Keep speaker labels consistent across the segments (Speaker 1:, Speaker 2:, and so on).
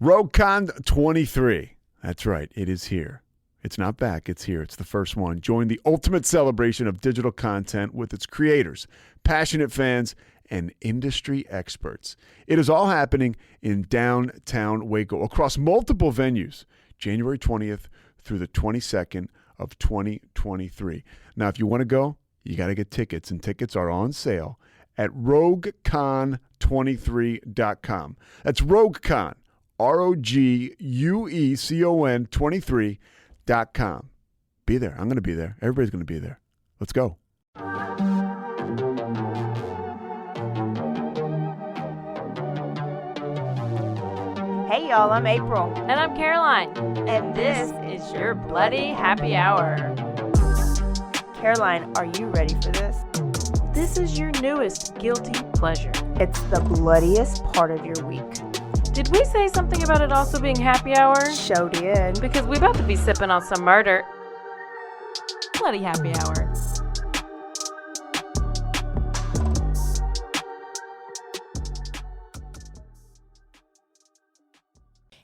Speaker 1: RogueCon 23. That's right. It is here. It's not back. It's here. It's the first one. Join the ultimate celebration of digital content with its creators, passionate fans, and industry experts. It is all happening in downtown Waco across multiple venues, January 20th through the 22nd of 2023. Now, if you want to go, you got to get tickets, and tickets are on sale at RogueCon23.com. That's RogueCon, RogueCon 23.com. Be there. I'm going to be there. Everybody's going to be there. Let's go.
Speaker 2: Hey y'all, I'm April.
Speaker 3: And I'm Caroline.
Speaker 2: And this is your Bloody Happy Hour. Caroline, are you ready for this?
Speaker 3: This is your newest guilty pleasure.
Speaker 2: It's the bloodiest part of your week.
Speaker 3: Did we say something about it also being happy hour?
Speaker 2: Show did.
Speaker 3: Because we about to be sipping on some murder. Bloody happy hour.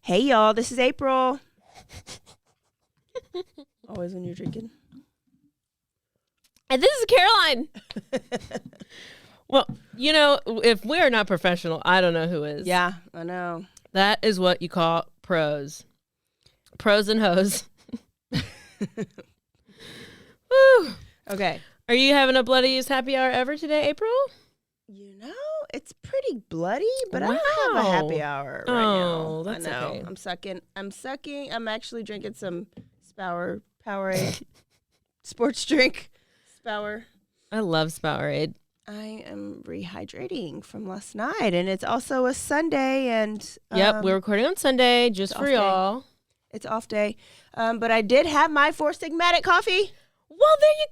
Speaker 2: Hey y'all, this is April. Always when you're drinking.
Speaker 4: And this is Caroline. Well, you know, if we're not professional, I don't know who is.
Speaker 2: Yeah, I know.
Speaker 4: That is what you call pros. Pros and hoes. Woo.
Speaker 2: Okay.
Speaker 4: Are you having a bloodiest happy hour ever today, April?
Speaker 2: You know, it's pretty bloody, but I don't have a happy hour right now.
Speaker 4: That's
Speaker 2: I know.
Speaker 4: okay.
Speaker 2: I'm sucking. I'm actually drinking some Powerade sports drink. Spower.
Speaker 4: I love Spowerade.
Speaker 2: I am rehydrating from last night, and it's also a Sunday, and
Speaker 4: Yep, we're recording on Sunday just for y'all.
Speaker 2: It's off day, but I did have my Four Sigmatic coffee.
Speaker 4: Well, there you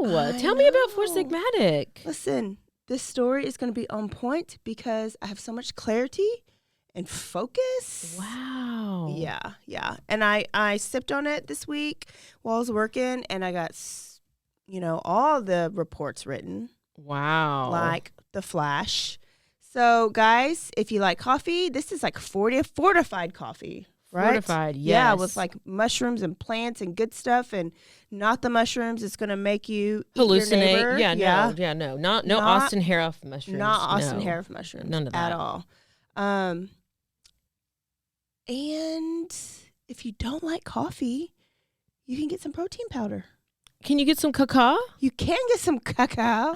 Speaker 4: go. Tell me about Four
Speaker 2: know.
Speaker 4: Sigmatic.
Speaker 2: Listen, this story is going to be on point because I have so much clarity and focus.
Speaker 4: Wow.
Speaker 2: Yeah. And I sipped on it this week while I was working, and I got, all the reports written.
Speaker 4: Wow.
Speaker 2: Like the Flash. So, guys, if you like coffee, this is like fortified coffee, right?
Speaker 4: Fortified, yes.
Speaker 2: Yeah, with like mushrooms and plants and good stuff, and not the mushrooms. It's going to make you
Speaker 4: hallucinate.
Speaker 2: Yeah,
Speaker 4: No. Not Austin Harroff mushrooms.
Speaker 2: Not Austin Harroff mushrooms.
Speaker 4: None of that
Speaker 2: at all. And if you don't like coffee, you can get some protein powder.
Speaker 4: Can you get some cacao?
Speaker 2: You can get some cacao.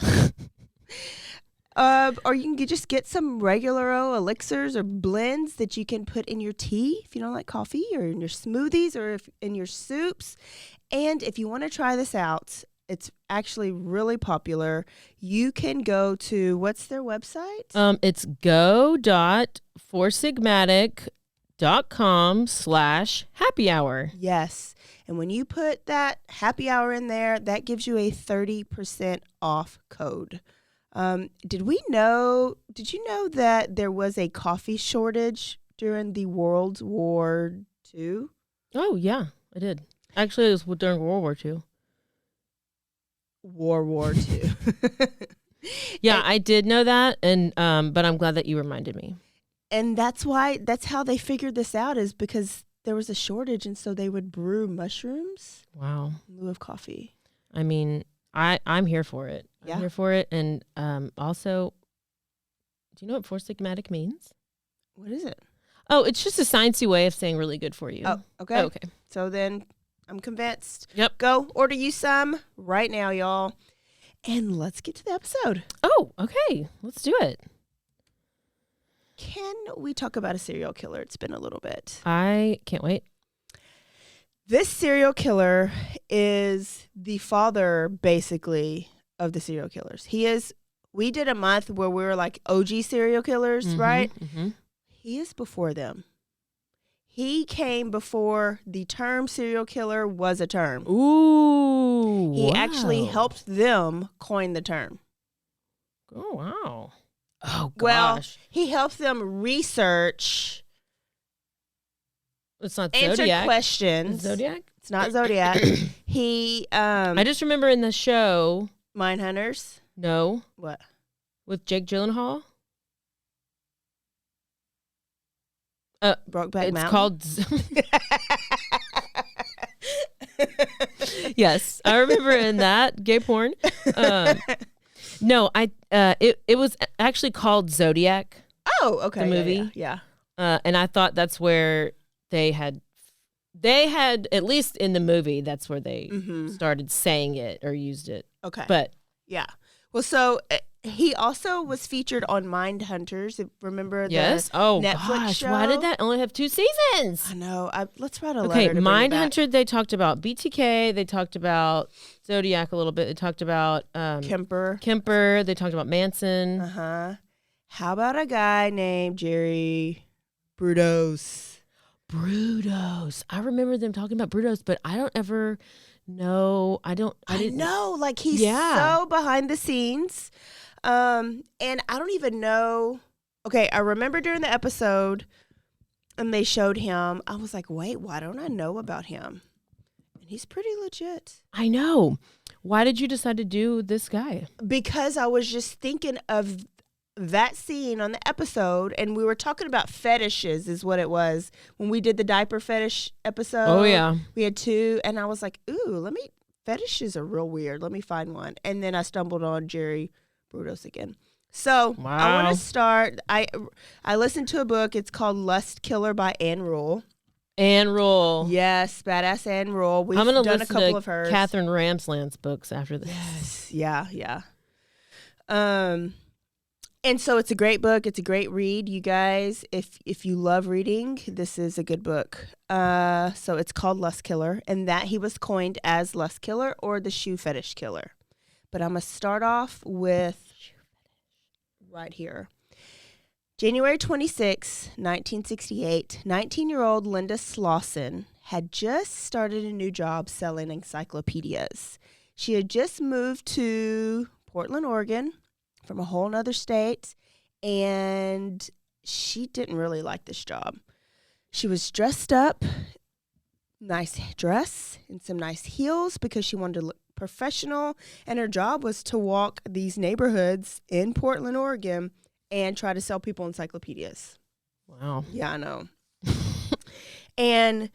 Speaker 2: Or you can just get some regular elixirs or blends that you can put in your tea if you don't like coffee, or in your smoothies, or in your soups. And if you want to try this out, it's actually really popular. You can go to, what's their website?
Speaker 4: It's go.foursigmatic.com/happy hour.
Speaker 2: Yes. And when you put that happy hour in there, that gives you a 30% off code. Did you know that there was a coffee shortage during the World War II?
Speaker 4: Oh, yeah, I did. Actually, it was during World War II.
Speaker 2: World War II.
Speaker 4: Yeah, I did know that, and but I'm glad that you reminded me.
Speaker 2: And that's how they figured this out, is because there was a shortage, and so they would brew mushrooms.
Speaker 4: Wow.
Speaker 2: In lieu of coffee.
Speaker 4: I mean, I'm here for it.
Speaker 2: Yeah.
Speaker 4: I'm here for it. And also, do you know what Four Sigmatic means?
Speaker 2: What is it?
Speaker 4: Oh, it's just a sciencey way of saying really good for you.
Speaker 2: Oh, okay.
Speaker 4: Okay.
Speaker 2: So then I'm convinced.
Speaker 4: Yep.
Speaker 2: Go order you some right now, y'all. And let's get to the episode.
Speaker 4: Oh, okay. Let's do it.
Speaker 2: Can we talk about a serial killer? It's been a little bit.
Speaker 4: I can't wait.
Speaker 2: This serial killer is the father, basically, of the serial killers. We did a month where we were like OG serial killers, right?
Speaker 4: Mm-hmm.
Speaker 2: He is before them. He came before the term serial killer was a term.
Speaker 4: Ooh.
Speaker 2: He actually helped them coin the term.
Speaker 4: Oh, wow. Oh, gosh.
Speaker 2: Well, he helped them research,
Speaker 4: It's not
Speaker 2: answer
Speaker 4: Zodiac.
Speaker 2: questions.
Speaker 4: Zodiac?
Speaker 2: It's not Zodiac. He,
Speaker 4: I just remember in the show.
Speaker 2: Mindhunters.
Speaker 4: No.
Speaker 2: What?
Speaker 4: With Jake Gyllenhaal.
Speaker 2: Brokeback
Speaker 4: It's
Speaker 2: Mountain.
Speaker 4: called. Yes, I remember in that gay porn. No, it was actually called Zodiac,
Speaker 2: Oh, okay.
Speaker 4: the movie.
Speaker 2: Yeah.
Speaker 4: and I thought that's where they had at least in the movie that's where they started saying it or used it.
Speaker 2: Okay.
Speaker 4: But
Speaker 2: yeah. Well, so he also was featured on Mindhunters. Remember the Netflix show?
Speaker 4: Why did that only have 2 seasons?
Speaker 2: I know. Let's write a letter.
Speaker 4: Okay,
Speaker 2: to bring it back.
Speaker 4: Mindhunter, they talked about BTK, they talked about Zodiac a little bit, they talked about
Speaker 2: Kemper,
Speaker 4: they talked about Manson.
Speaker 2: How about a guy named Jerry Brudos?
Speaker 4: Brudos. I remember them talking about Brudos, but I don't ever know. I didn't
Speaker 2: know. Like, he's so behind the scenes. And I don't even know. Okay, I remember during the episode and they showed him. I was like, wait, why don't I know about him? And he's pretty legit.
Speaker 4: I know. Why did you decide to do this guy?
Speaker 2: Because I was just thinking of that scene on the episode, and we were talking about fetishes is what it was when we did the diaper fetish episode.
Speaker 4: Oh, yeah.
Speaker 2: We had 2, and I was like, ooh, fetishes are real weird. Let me find one. And then I stumbled on Jerry Brudos again. So I want to start. I listened to a book. It's called Lust Killer by Ann Rule.
Speaker 4: Ann Rule.
Speaker 2: Yes, badass Ann Rule. We've
Speaker 4: I'm gonna
Speaker 2: done a
Speaker 4: listen
Speaker 2: couple
Speaker 4: to
Speaker 2: of hers.
Speaker 4: Catherine Ramsland's books after this.
Speaker 2: Yes. Yeah. And so it's a great book. It's a great read, you guys. If you love reading, this is a good book. So it's called Lust Killer, and that he was coined as Lust Killer or the Shoe Fetish Killer. But I'm going to start off with right here. January 26, 1968, 19-year-old Linda Slauson had just started a new job selling encyclopedias. She had just moved to Portland, Oregon, from a whole nother state, and she didn't really like this job. She was dressed up, nice dress and some nice heels because she wanted to look professional, and her job was to walk these neighborhoods in Portland, Oregon, and try to sell people encyclopedias.
Speaker 4: Wow.
Speaker 2: Yeah, I know. And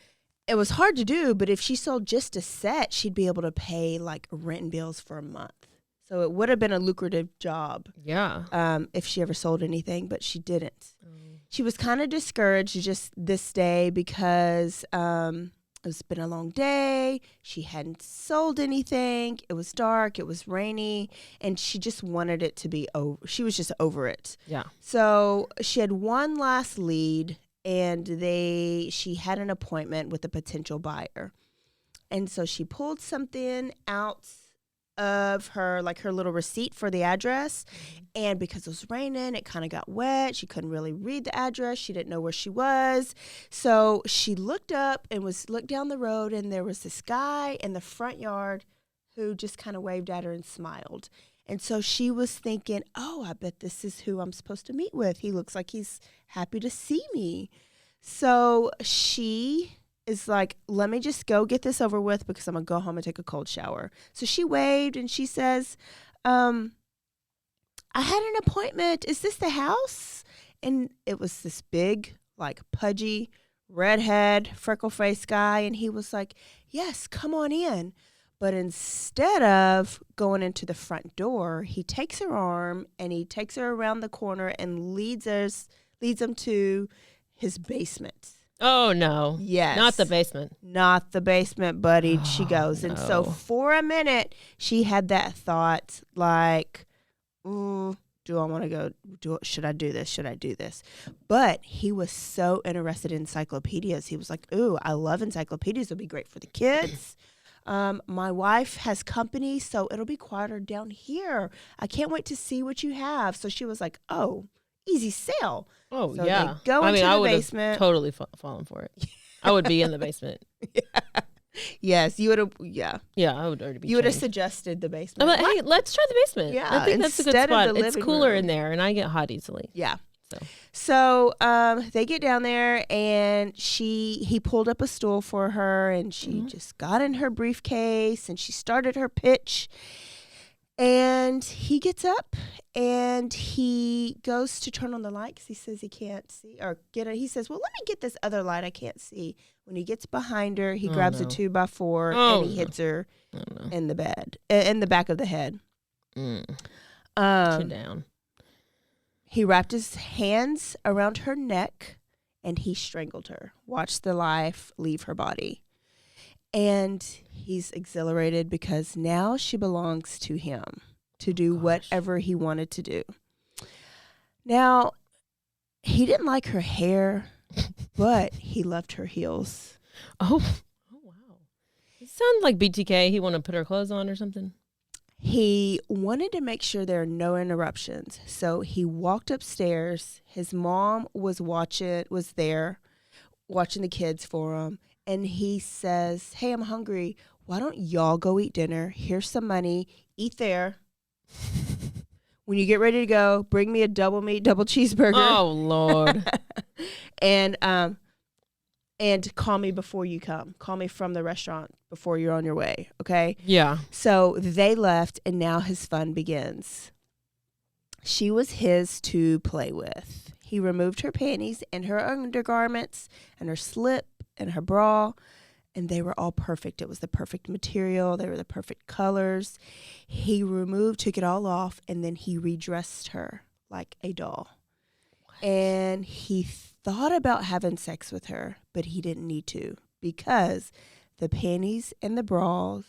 Speaker 2: it was hard to do, but if she sold just a set, she'd be able to pay like rent and bills for a month. So it would have been a lucrative job.
Speaker 4: Yeah.
Speaker 2: If she ever sold anything, but she didn't. She was kind of discouraged just this day because it's been a long day. She hadn't sold anything. It was dark. It was rainy. And she just wanted it to be over. She was just over it.
Speaker 4: Yeah.
Speaker 2: So she had one last lead, and she had an appointment with a potential buyer. And so she pulled something out of her, like her little receipt for the address. And because it was raining, it kind of got wet. She couldn't really read the address. She didn't know where she was. So she looked up and looked down the road, and there was this guy in the front yard who just kind of waved at her and smiled. And so she was thinking, oh, I bet this is who I'm supposed to meet with. He looks like he's happy to see me. So she is like, let me just go get this over with because I'm going to go home and take a cold shower. So she waved and she says, I had an appointment. Is this the house? And it was this big, like pudgy, redhead, freckle-faced guy. And he was like, yes, come on in. But instead of going into the front door, he takes her arm and he takes her around the corner and leads them to his basement.
Speaker 4: Oh, no.
Speaker 2: Yes.
Speaker 4: Not the basement.
Speaker 2: Not the basement, buddy. She goes.
Speaker 4: No.
Speaker 2: And so for a minute, she had that thought like, do I want to go? Should I do this? Should I do this? But he was so interested in encyclopedias. He was like, ooh, I love encyclopedias. It'll be great for the kids. My wife has company, so it'll be quieter down here. I can't wait to see what you have. So she was like, oh, easy sale.
Speaker 4: Oh,
Speaker 2: so
Speaker 4: yeah.
Speaker 2: They go into
Speaker 4: I
Speaker 2: the
Speaker 4: would
Speaker 2: basement.
Speaker 4: have totally fallen for it. I would be in the basement.
Speaker 2: Yeah. Yes, you would have. Yeah.
Speaker 4: Yeah, I would already be.
Speaker 2: You would have
Speaker 4: changed.
Speaker 2: suggested the basement.
Speaker 4: I'm like, hey, let's try the basement.
Speaker 2: Yeah,
Speaker 4: I think that's a good
Speaker 2: instead of
Speaker 4: spot.
Speaker 2: the
Speaker 4: It's
Speaker 2: living
Speaker 4: cooler
Speaker 2: room.
Speaker 4: in there, and I get hot easily.
Speaker 2: Yeah.
Speaker 4: So
Speaker 2: they get down there, and he pulled up a stool for her, and she just got in her briefcase, and she started her pitch. And he gets up and he goes to turn on the light because he says he can't see or get it. He says, well, let me get this other light I can't see. When he gets behind her, he grabs a 2x4 and he hits her in the bed, in the back of the head.
Speaker 4: Sit down.
Speaker 2: He wrapped his hands around her neck and he strangled her. Watched the life leave her body. And he's exhilarated because now she belongs to him to do whatever he wanted to do. Now, he didn't like her hair, but he loved her heels.
Speaker 4: Oh wow. It sounded like BTK. He wanted to put her clothes on or something.
Speaker 2: He wanted to make sure there are no interruptions. So he walked upstairs. His mom was there watching the kids for him. And he says, hey, I'm hungry. Why don't y'all go eat dinner? Here's some money. Eat there. When you get ready to go, bring me a double meat, double cheeseburger.
Speaker 4: Oh, Lord.
Speaker 2: And call me before you come. Call me from the restaurant before you're on your way, okay?
Speaker 4: Yeah.
Speaker 2: So they left, and now his fun begins. She was his to play with. He removed her panties and her undergarments and her slip and her bra, and they were all perfect. It was the perfect material. They were the perfect colors. He took it all off, and then he redressed her like a doll. What? And he thought about having sex with her, but he didn't need to because the panties and the bras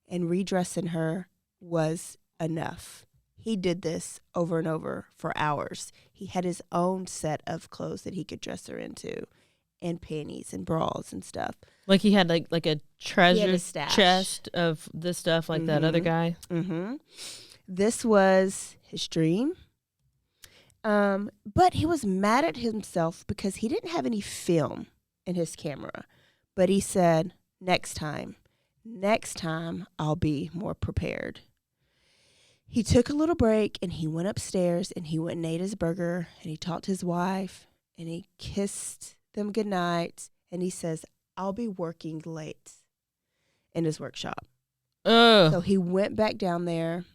Speaker 2: and redressing her was enough. He did this over and over for hours. He had his own set of clothes that he could dress her into, and panties and bras and stuff.
Speaker 4: Like he had like a treasure
Speaker 2: stash.
Speaker 4: Chest of this stuff like that other guy.
Speaker 2: Mm-hmm. This was his dream. But he was mad at himself because he didn't have any film in his camera. But he said, next time I'll be more prepared. He took a little break and he went upstairs and he went and ate his burger and he talked to his wife and he kissed them goodnight. And he says, I'll be working late in his workshop. So he went back down there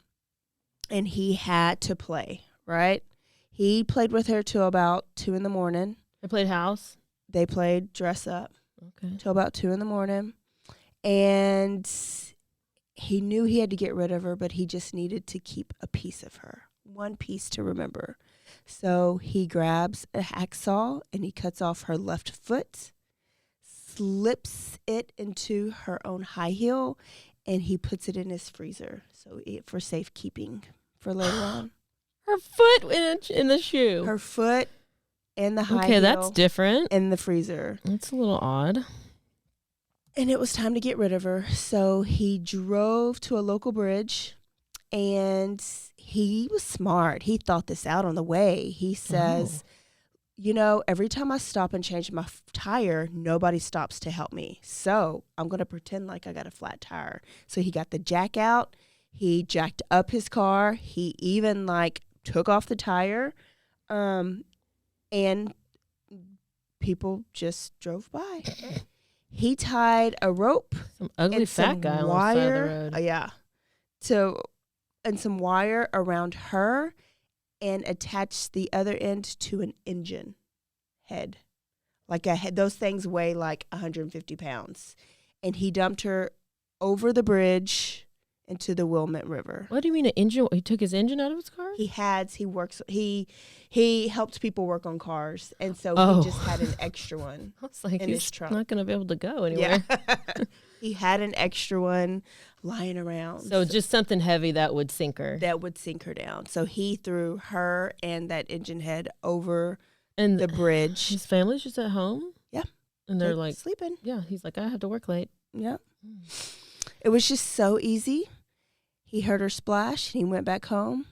Speaker 2: and he had to play, right? He played with her till about 2 a.m.
Speaker 4: They played house?
Speaker 2: They played dress up
Speaker 4: Okay.
Speaker 2: till about 2 a.m. And he knew he had to get rid of her, but he just needed to keep a piece of her, one piece to remember. So he grabs a hacksaw and he cuts off her left foot, slips it into her own high heel, and he puts it in his freezer for safekeeping for later on.
Speaker 4: Her foot in the shoe.
Speaker 2: Her foot and the high heel.
Speaker 4: Okay, that's different.
Speaker 2: In the freezer.
Speaker 4: That's a little odd.
Speaker 2: And it was time to get rid of her. So he drove to a local bridge, and he was smart. He thought this out on the way. He says, every time I stop and change my tire, nobody stops to help me. So I'm going to pretend like I got a flat tire. So he got the jack out. He jacked up his car. He even took off the tire. And people just drove by. He tied a rope.
Speaker 4: Some ugly fat guy on the side of the road. And some wire around her and attached the other end to an engine head. Those things weigh 150 pounds. And he dumped her over the bridge into the Wilmette River. What do you mean an engine? He took his engine out of his car?
Speaker 2: He helped people work on cars, and so he just had an extra one.
Speaker 4: I was like,
Speaker 2: in his trunk.
Speaker 4: Not going to be able to go anywhere.
Speaker 2: Yeah. He had an extra one lying around.
Speaker 4: So just something heavy that would sink her.
Speaker 2: That would sink her down. So he threw her and that engine head over the bridge.
Speaker 4: His family's just at home?
Speaker 2: Yeah.
Speaker 4: And they're
Speaker 2: sleeping.
Speaker 4: Yeah, he's like, I have to work late.
Speaker 2: Yeah. It was just so easy. He heard her splash, and he went back home.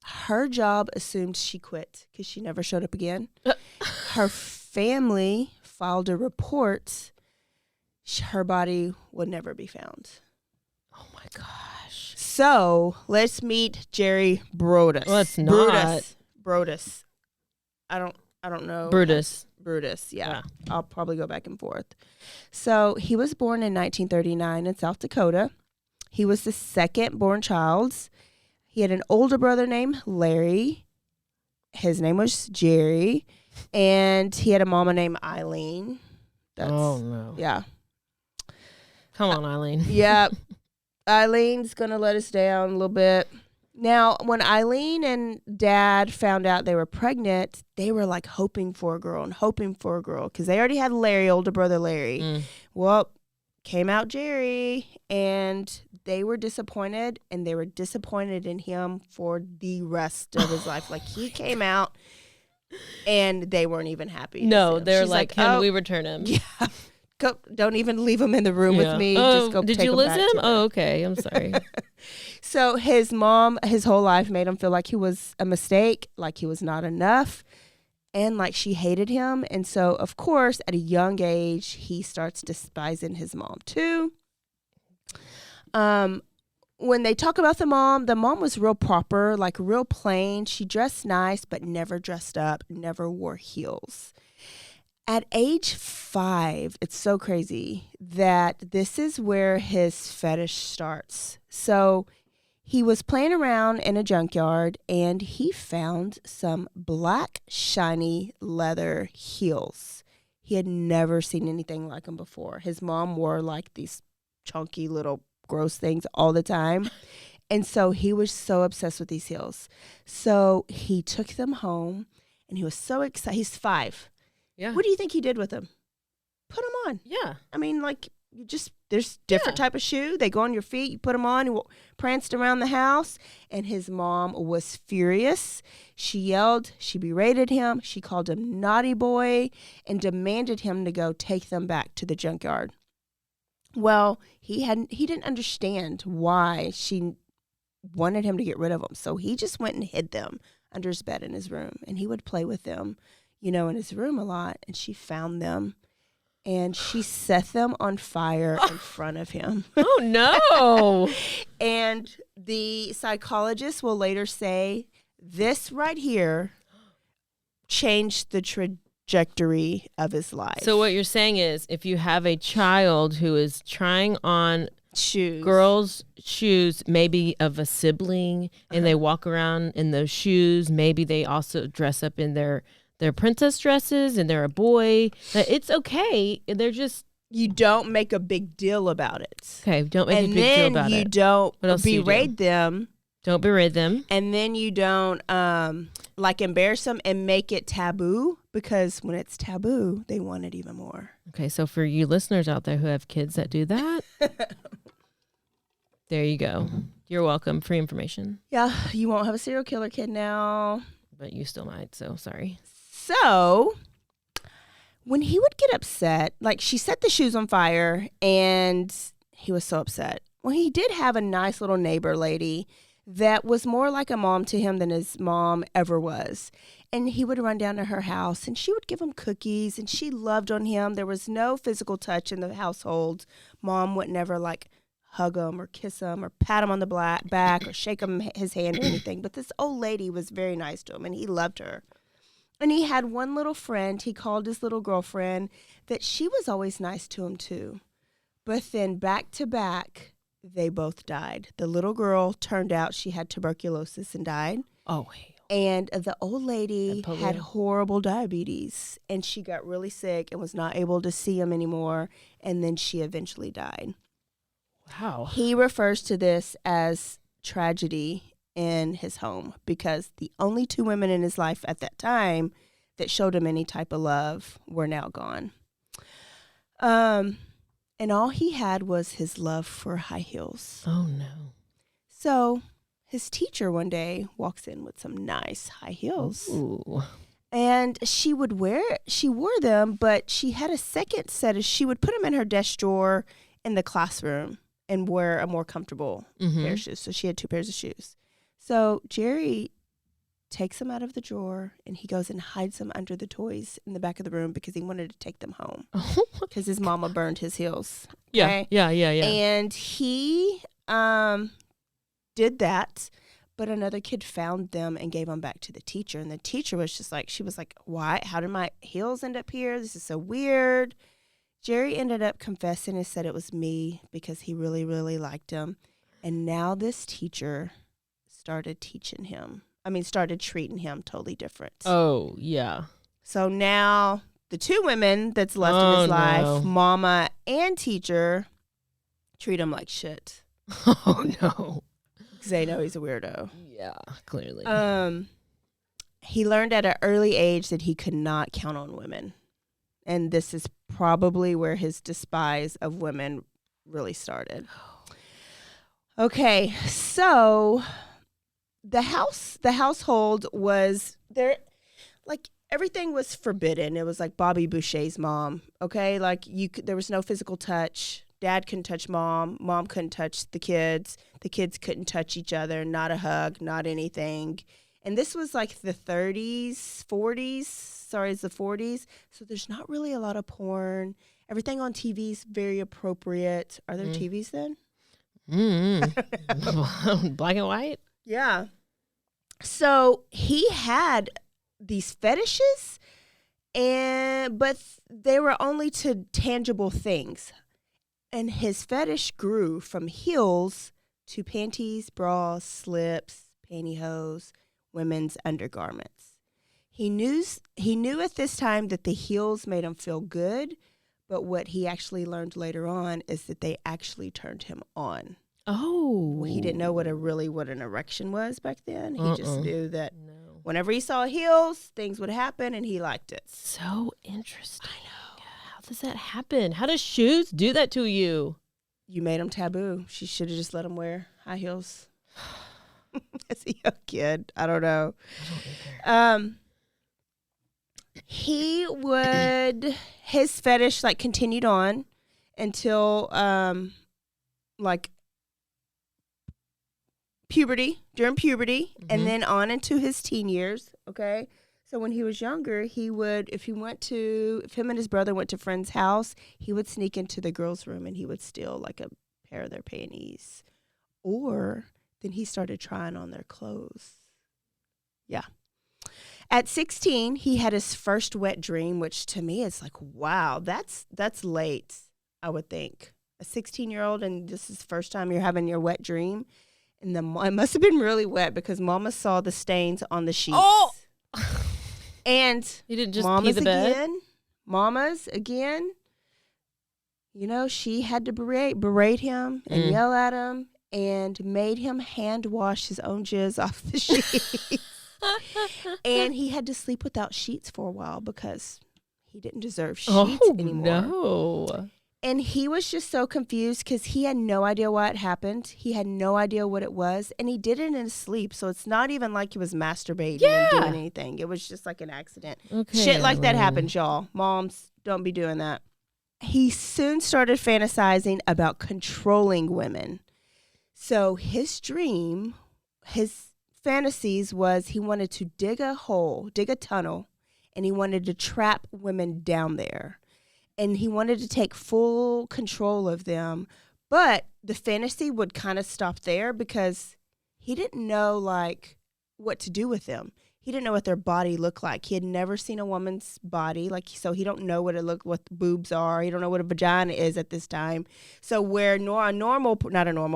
Speaker 2: Her job assumed she quit because she never showed up again. Her family filed a report. Her body would never be found.
Speaker 4: Oh, my gosh.
Speaker 2: So let's meet Jerry Brudos.
Speaker 4: Well, it's not.
Speaker 2: Brudos. I don't know. Brudos, yeah. I'll probably go back and forth. So he was born in 1939 in South Dakota. He was the second born child. He had an older brother named Larry. His name was Jerry. And he had a mama named Eileen.
Speaker 5: Oh, no.
Speaker 2: Yeah.
Speaker 5: Come on, Eileen.
Speaker 2: Yeah. Eileen's going to let us down a little bit. Now, when Eileen and Dad found out they were pregnant, they were like hoping for a girl because they already had Larry, older brother Larry. Well, came out Jerry, and they were disappointed, and they were disappointed in him for the rest of his life. Like, he came out, and they weren't even happy.
Speaker 5: No, they're like, can we return him?
Speaker 2: Yeah. Don't even leave him in the room with me. Just go
Speaker 5: did
Speaker 2: take
Speaker 5: you
Speaker 2: him
Speaker 5: lose
Speaker 2: back
Speaker 5: him?
Speaker 2: to her.
Speaker 5: Oh, okay. I'm sorry.
Speaker 2: So his mom, his whole life made him feel like he was a mistake, like he was not enough, and like she hated him. And so, of course, at a young age, he starts despising his mom too. When they talk about the mom was real proper, like real plain. She dressed nice, but never dressed up, never wore heels. At age 5, it's so crazy that this is where his fetish starts. So he was playing around in a junkyard, and he found some black, shiny leather heels. He had never seen anything like them before. His mom wore like these chunky little gross things all the time. And so he was so obsessed with these heels. So he took them home, and he was so excited. He's 5.
Speaker 5: Yeah.
Speaker 2: What do you think he did with them? Put them on.
Speaker 5: Yeah.
Speaker 2: I mean, like, there's different type of shoe. They go on your feet. You put them on. He pranced around the house. And his mom was furious. She yelled. She berated him. She called him naughty boy and demanded him to go take them back to the junkyard. Well, he didn't understand why she wanted him to get rid of them. So he just went and hid them under his bed in his room. And he would play with them, in his room a lot. And she found them. And she set them on fire in front of him.
Speaker 5: Oh, no.
Speaker 2: And the psychologist will later say, this right here changed the trajectory of his life.
Speaker 5: So what you're saying is, if you have a child who is trying on
Speaker 2: shoes,
Speaker 5: girls' shoes, maybe of a sibling, and they walk around in those shoes, maybe they also dress up in their princess dresses, and they're a boy, it's okay. They're just...
Speaker 2: You don't make a big deal about it.
Speaker 5: Okay, don't make a big deal about it.
Speaker 2: And then you don't
Speaker 5: berate
Speaker 2: them.
Speaker 5: Don't berate them.
Speaker 2: And then you don't, embarrass them and make it taboo, because when it's taboo, they want it even more.
Speaker 5: Okay, so for you listeners out there who have kids that do that, there you go. You're welcome. Free information.
Speaker 2: Yeah, you won't have a serial killer kid now.
Speaker 5: But you still might, so sorry.
Speaker 2: So when he would get upset, like, she set the shoes on fire and he was so upset. Well, he did have a nice little neighbor lady that was more like a mom to him than his mom ever was. And he would run down to her house and she would give him cookies, and she loved on him. There was no physical touch in the household. Mom would never hug him or kiss him or pat him on the back or shake his hand or anything. But this old lady was very nice to him, and he loved her. And he had one little friend, he called his little girlfriend, that she was always nice to him too. But then back to back, they both died. The little girl turned out she had tuberculosis and died.
Speaker 5: Oh, hell.
Speaker 2: And the old lady had horrible diabetes, and she got really sick and was not able to see him anymore. And then she eventually died.
Speaker 5: Wow.
Speaker 2: He refers to this as tragedy in his home, because the only 2 women in his life at that time that showed him any type of love were now gone. And all he had was his love for high heels.
Speaker 5: Oh, no.
Speaker 2: So his teacher one day walks in with some nice high heels.
Speaker 5: Ooh.
Speaker 2: And she wore them, but she had a second set she would put them in her desk drawer in the classroom and wear a more comfortable pair of shoes. So she had 2 pairs of shoes. So Jerry takes them out of the drawer, and he goes and hides them under the toys in the back of the room because he wanted to take them home because his mama burned his heels. Okay?
Speaker 5: Yeah.
Speaker 2: And he did that, but another kid found them and gave them back to the teacher. And the teacher was just she was like, why? How did my heels end up here? This is so weird. Jerry ended up confessing and said it was me because he really, really liked him. And now this teacher started treating him totally different.
Speaker 5: Oh, yeah.
Speaker 2: So now the two women that's left of his life, mama and teacher, treat him like shit.
Speaker 5: Oh, no.
Speaker 2: Because they know he's a weirdo.
Speaker 5: Yeah, clearly.
Speaker 2: He learned at an early age that he could not count on women. And this is probably where his despise of women really started. Okay, so the household was there, like everything was forbidden. It was like Bobby Boucher's mom. Okay, like there was no physical touch. Dad couldn't touch mom. Mom couldn't touch the kids. The kids couldn't touch each other. Not a hug. Not anything. And this was like the 30s, 40s. Sorry, it's the 40s. So there's not really a lot of porn. Everything on TV is very appropriate. Are there TVs then?
Speaker 5: Black and white?
Speaker 2: Yeah. So he had these fetishes, but they were only to tangible things. And his fetish grew from heels to panties, bras, slips, pantyhose, women's undergarments. He knew at this time that the heels made him feel good, but what he actually learned later on is that they actually turned him on.
Speaker 5: Oh.
Speaker 2: He didn't know what an erection was back then. He just knew that whenever he saw heels, things would happen, and he liked it.
Speaker 5: So interesting. I know. How does that happen? How does shoes do that to you?
Speaker 2: You made him taboo. She should have just let him wear high heels. As a young kid. I don't know. His fetish like continued on until during puberty, and then on into his teen years. Okay. So when he was younger, if him and his brother went to a friend's house, he would sneak into the girls' room and he would steal like a pair of their panties. Or then he started trying on their clothes. Yeah. At 16, he had his first wet dream, which to me is like, wow, that's late, I would think. A 16-year-old, and this is the first time you're having your wet dream. And it must have been really wet because Mama saw the stains on the sheets. Oh! And
Speaker 5: he didn't just pee the bed?
Speaker 2: Mama's again, she had to berate him and yell at him and made him hand wash his own jizz off the sheets. And he had to sleep without sheets for a while because he didn't deserve sheets anymore.
Speaker 5: No.
Speaker 2: And he was just so confused because he had no idea why it happened. He had no idea what it was. And he did it in his sleep. So it's not even like he was masturbating and doing anything. It was just like an accident. Okay, shit like that happens, y'all. Moms, don't be doing that. He soon started fantasizing about controlling women. So his fantasies was he wanted to dig a tunnel, and he wanted to trap women down there. And he wanted to take full control of them. But the fantasy would kind of stop there because he didn't know, what to do with them. He didn't know what their body looked like. He had never seen a woman's body. So he don't know what boobs are. He don't know what a vagina is at this time. So where not a normal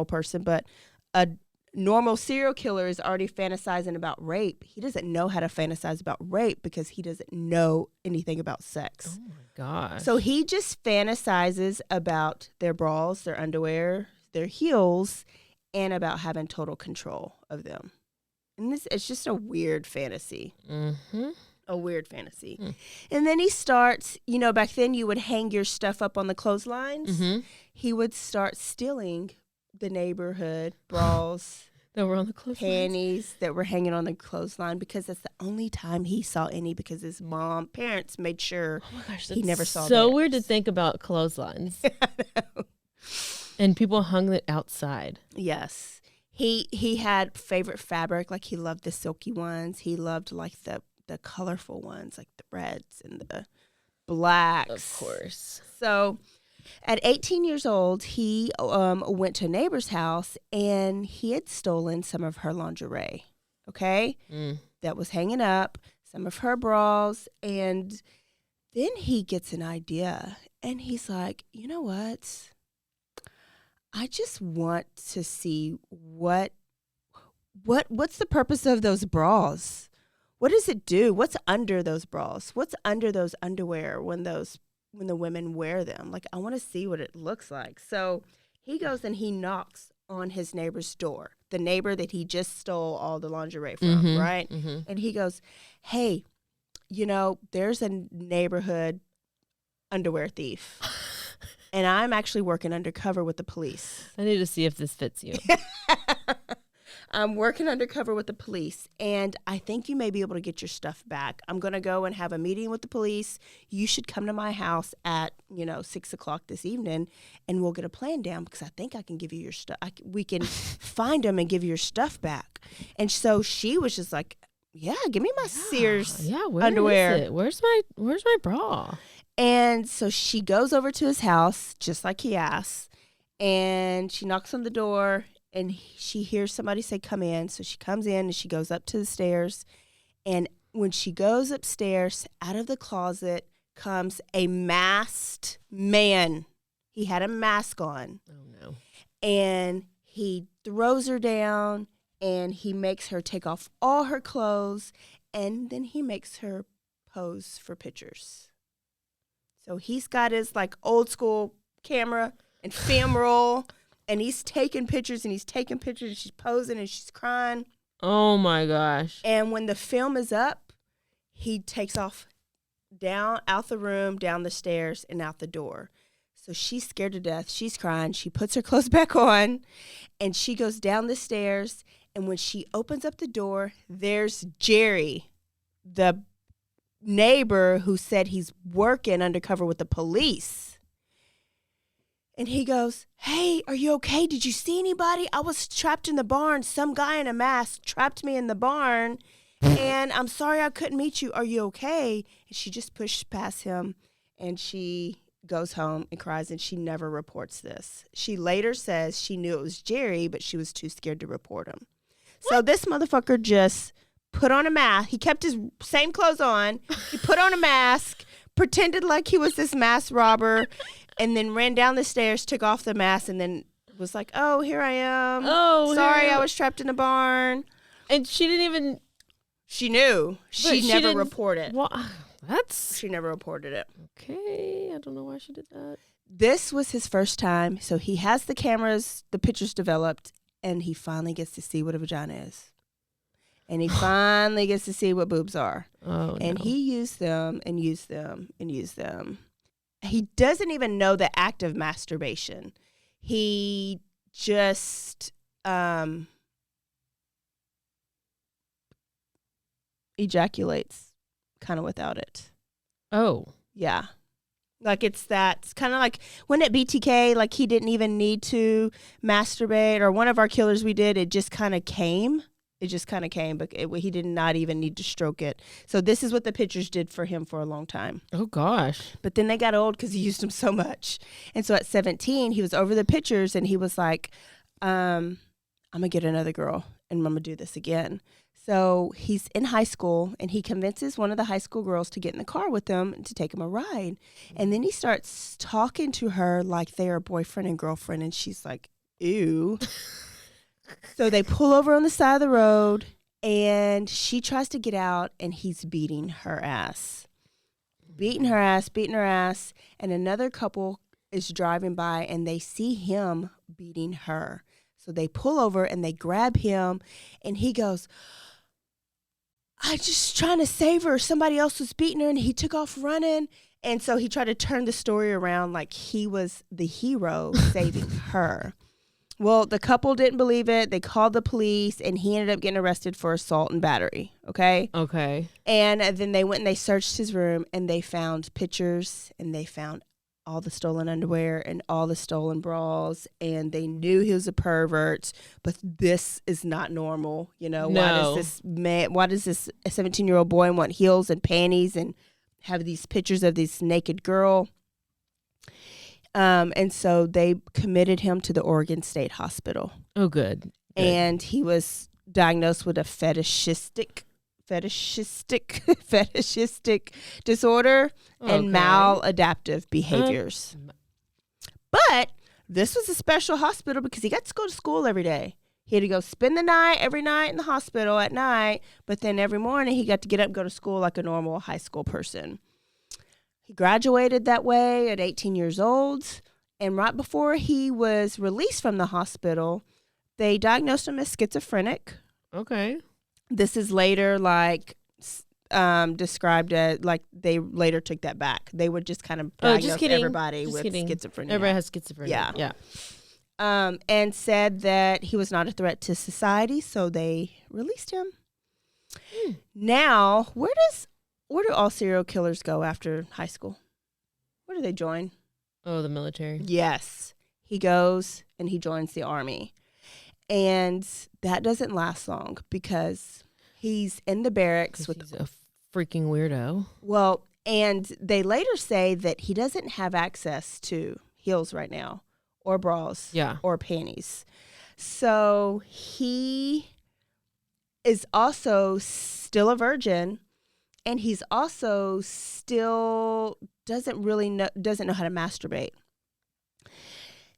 Speaker 2: person, but a normal serial killer is already fantasizing about rape, he doesn't know how to fantasize about rape because he doesn't know anything about sex.
Speaker 5: Oh my gosh.
Speaker 2: So he just fantasizes about their bras, their underwear, their heels, and about having total control of them. And it's just a weird fantasy.
Speaker 5: Mm-hmm.
Speaker 2: A weird fantasy. And then he starts, back then you would hang your stuff up on the clotheslines.
Speaker 5: Mm-hmm.
Speaker 2: He would start stealing the neighborhood bras
Speaker 5: that were on the clothesline,
Speaker 2: panties that were hanging on the clothesline because that's the only time he saw any because his parents made sure he never saw.
Speaker 5: So weird to think about clotheslines.
Speaker 2: I know.
Speaker 5: And people hung it outside.
Speaker 2: Yes, he had favorite fabric, like he loved the silky ones. He loved like the colorful ones, like the reds and the blacks.
Speaker 5: Of course.
Speaker 2: So at 18 years old, he went to a neighbor's house, and he had stolen some of her lingerie, that was hanging up, some of her bras, and then he gets an idea, and he's like, you know what? I just want to see what what's the purpose of those bras? What does it do? What's under those bras? What's under those underwear when the women wear them? Like, I want to see what it looks like. So he goes and he knocks on his neighbor's door, the neighbor that he just stole all the lingerie from, right? And he goes, hey, there's a neighborhood underwear thief. And I'm actually working undercover with the police.
Speaker 5: I need to see if this fits you.
Speaker 2: I'm working undercover with the police, and I think you may be able to get your stuff back. I'm going to go and have a meeting with the police. You should come to my house at, 6 o'clock this evening, and we'll get a plan down because I think I can give you your stuff. We can find them and give you your stuff back. And so she was just like, yeah, give me my Sears underwear.
Speaker 5: Is it? Where's my bra?
Speaker 2: And so she goes over to his house, just like he asked, and she knocks on the door, and she hears somebody say, come in. So she comes in, and she goes up to the stairs. And when she goes upstairs, out of the closet comes a masked man. He had a mask on.
Speaker 5: Oh, no.
Speaker 2: And he throws her down, and he makes her take off all her clothes, and then he makes her pose for pictures. So he's got his, old school camera and film roll, and he's taking pictures, and she's posing, and she's crying.
Speaker 5: Oh, my gosh.
Speaker 2: And when the film is up, he takes off out the room, down the stairs, and out the door. So she's scared to death. She's crying. She puts her clothes back on, and she goes down the stairs, and when she opens up the door, there's Jerry, the neighbor who said he's working undercover with the police. And he goes, hey, are you okay? Did you see anybody? I was trapped in the barn. Some guy in a mask trapped me in the barn, and I'm sorry I couldn't meet you. Are you okay? And she just pushed past him, and she goes home and cries, and she never reports this. She later says she knew it was Jerry, but she was too scared to report him. So this motherfucker just put on a mask. He kept his same clothes on. He put on a mask, pretended like he was this mask robber, and then ran down the stairs, took off the mask, and then was like, oh, here I am.
Speaker 5: Oh,
Speaker 2: sorry, I was trapped in a barn.
Speaker 5: And she didn't even...
Speaker 2: She knew. She never reported.
Speaker 5: Well,
Speaker 2: She never reported it.
Speaker 5: Okay. I don't know why she did that.
Speaker 2: This was his first time, so he has the cameras, the pictures developed, and he finally gets to see what a vagina is. And he finally gets to see what boobs are.
Speaker 5: Oh,
Speaker 2: and
Speaker 5: no.
Speaker 2: he used them and used them and used them. He doesn't even know the act of masturbation. He just ejaculates kind of without it.
Speaker 5: Oh.
Speaker 2: Yeah. It's kind of like when at BTK, he didn't even need to masturbate, or one of our killers we did, it just kind of came. It just kind of came, but he did not even need to stroke it. So this is what the pictures did for him for a long time.
Speaker 5: Oh, gosh.
Speaker 2: But then they got old because he used them so much. And so at 17, he was over the pictures, and he was like, I'm going to get another girl, and I'm going to do this again. So he's in high school, and he convinces one of the high school girls to get in the car with him and to take him a ride. And then he starts talking to her like they are boyfriend and girlfriend, and she's like, ew. So they pull over on the side of the road, and she tries to get out, and he's beating her ass. Beating her ass, and another couple is driving by, and they see him beating her. So they pull over, and they grab him, and he goes, I'm just trying to save her. Somebody else was beating her, and he took off running. And so he tried to turn the story around like he was the hero saving her. Well, the couple didn't believe it. They called the police, and he ended up getting arrested for assault and battery. Okay?
Speaker 5: Okay.
Speaker 2: And then they went and they searched his room, and they found pictures, and they found all the stolen underwear and all the stolen bras, and they knew he was a pervert, but this is not normal.
Speaker 5: No.
Speaker 2: Why does this 17-year-old boy want heels and panties and have these pictures of this naked girl? And so they committed him to the Oregon State Hospital.
Speaker 5: Oh, good.
Speaker 2: And he was diagnosed with a fetishistic disorder and maladaptive behaviors. But this was a special hospital because he got to go to school every day. He had to go spend the night every night in the hospital at night, but then every morning he got to get up and go to school like a normal high school person. He graduated that way at 18 years old, and right before he was released from the hospital, they diagnosed him as schizophrenic.
Speaker 5: Okay.
Speaker 2: This is later described as like they later took that back. They would just kind of diagnose everybody with schizophrenia.
Speaker 5: Everybody has schizophrenia. Yeah.
Speaker 2: And said that he was not a threat to society, so they released him. Now, where do all serial killers go after high school? Where do they join?
Speaker 5: Oh, the military.
Speaker 2: Yes. He goes and he joins the army. And that doesn't last long because he's in the barracks with
Speaker 5: he's a freaking weirdo.
Speaker 2: Well, and they later say that he doesn't have access to heels right now or bras or panties. So he is also still a virgin, and he's also still doesn't know how to masturbate.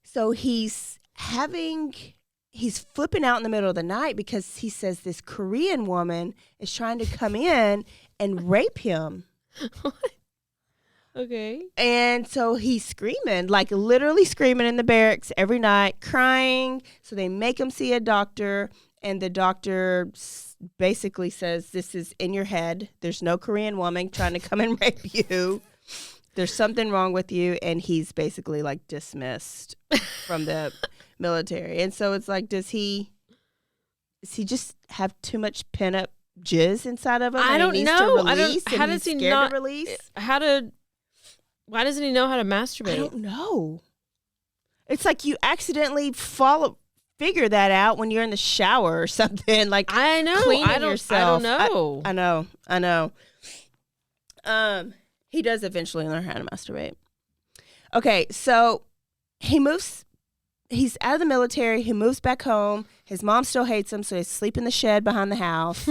Speaker 2: So he's flipping out in the middle of the night because he says this Korean woman is trying to come in and rape him.
Speaker 5: Okay.
Speaker 2: And so he's screaming, like literally screaming in the barracks every night, crying. So they make him see a doctor, and the doctor basically says, this is in your head. There's no Korean woman trying to come and rape you. There's something wrong with you. And he's basically like dismissed from the military. And so it's like, does he just have too much pent up jizz inside of him?
Speaker 5: I don't know. How does he not
Speaker 2: release?
Speaker 5: Why doesn't he know how to masturbate?
Speaker 2: I don't know. It's like you accidentally figure that out when you're in the shower or something. Like
Speaker 5: I know.
Speaker 2: Cleaning yourself.
Speaker 5: I don't know.
Speaker 2: I know. He does eventually learn how to masturbate. Okay, so he's out of the military. He moves back home. His mom still hates him, so he's sleep in the shed behind the house.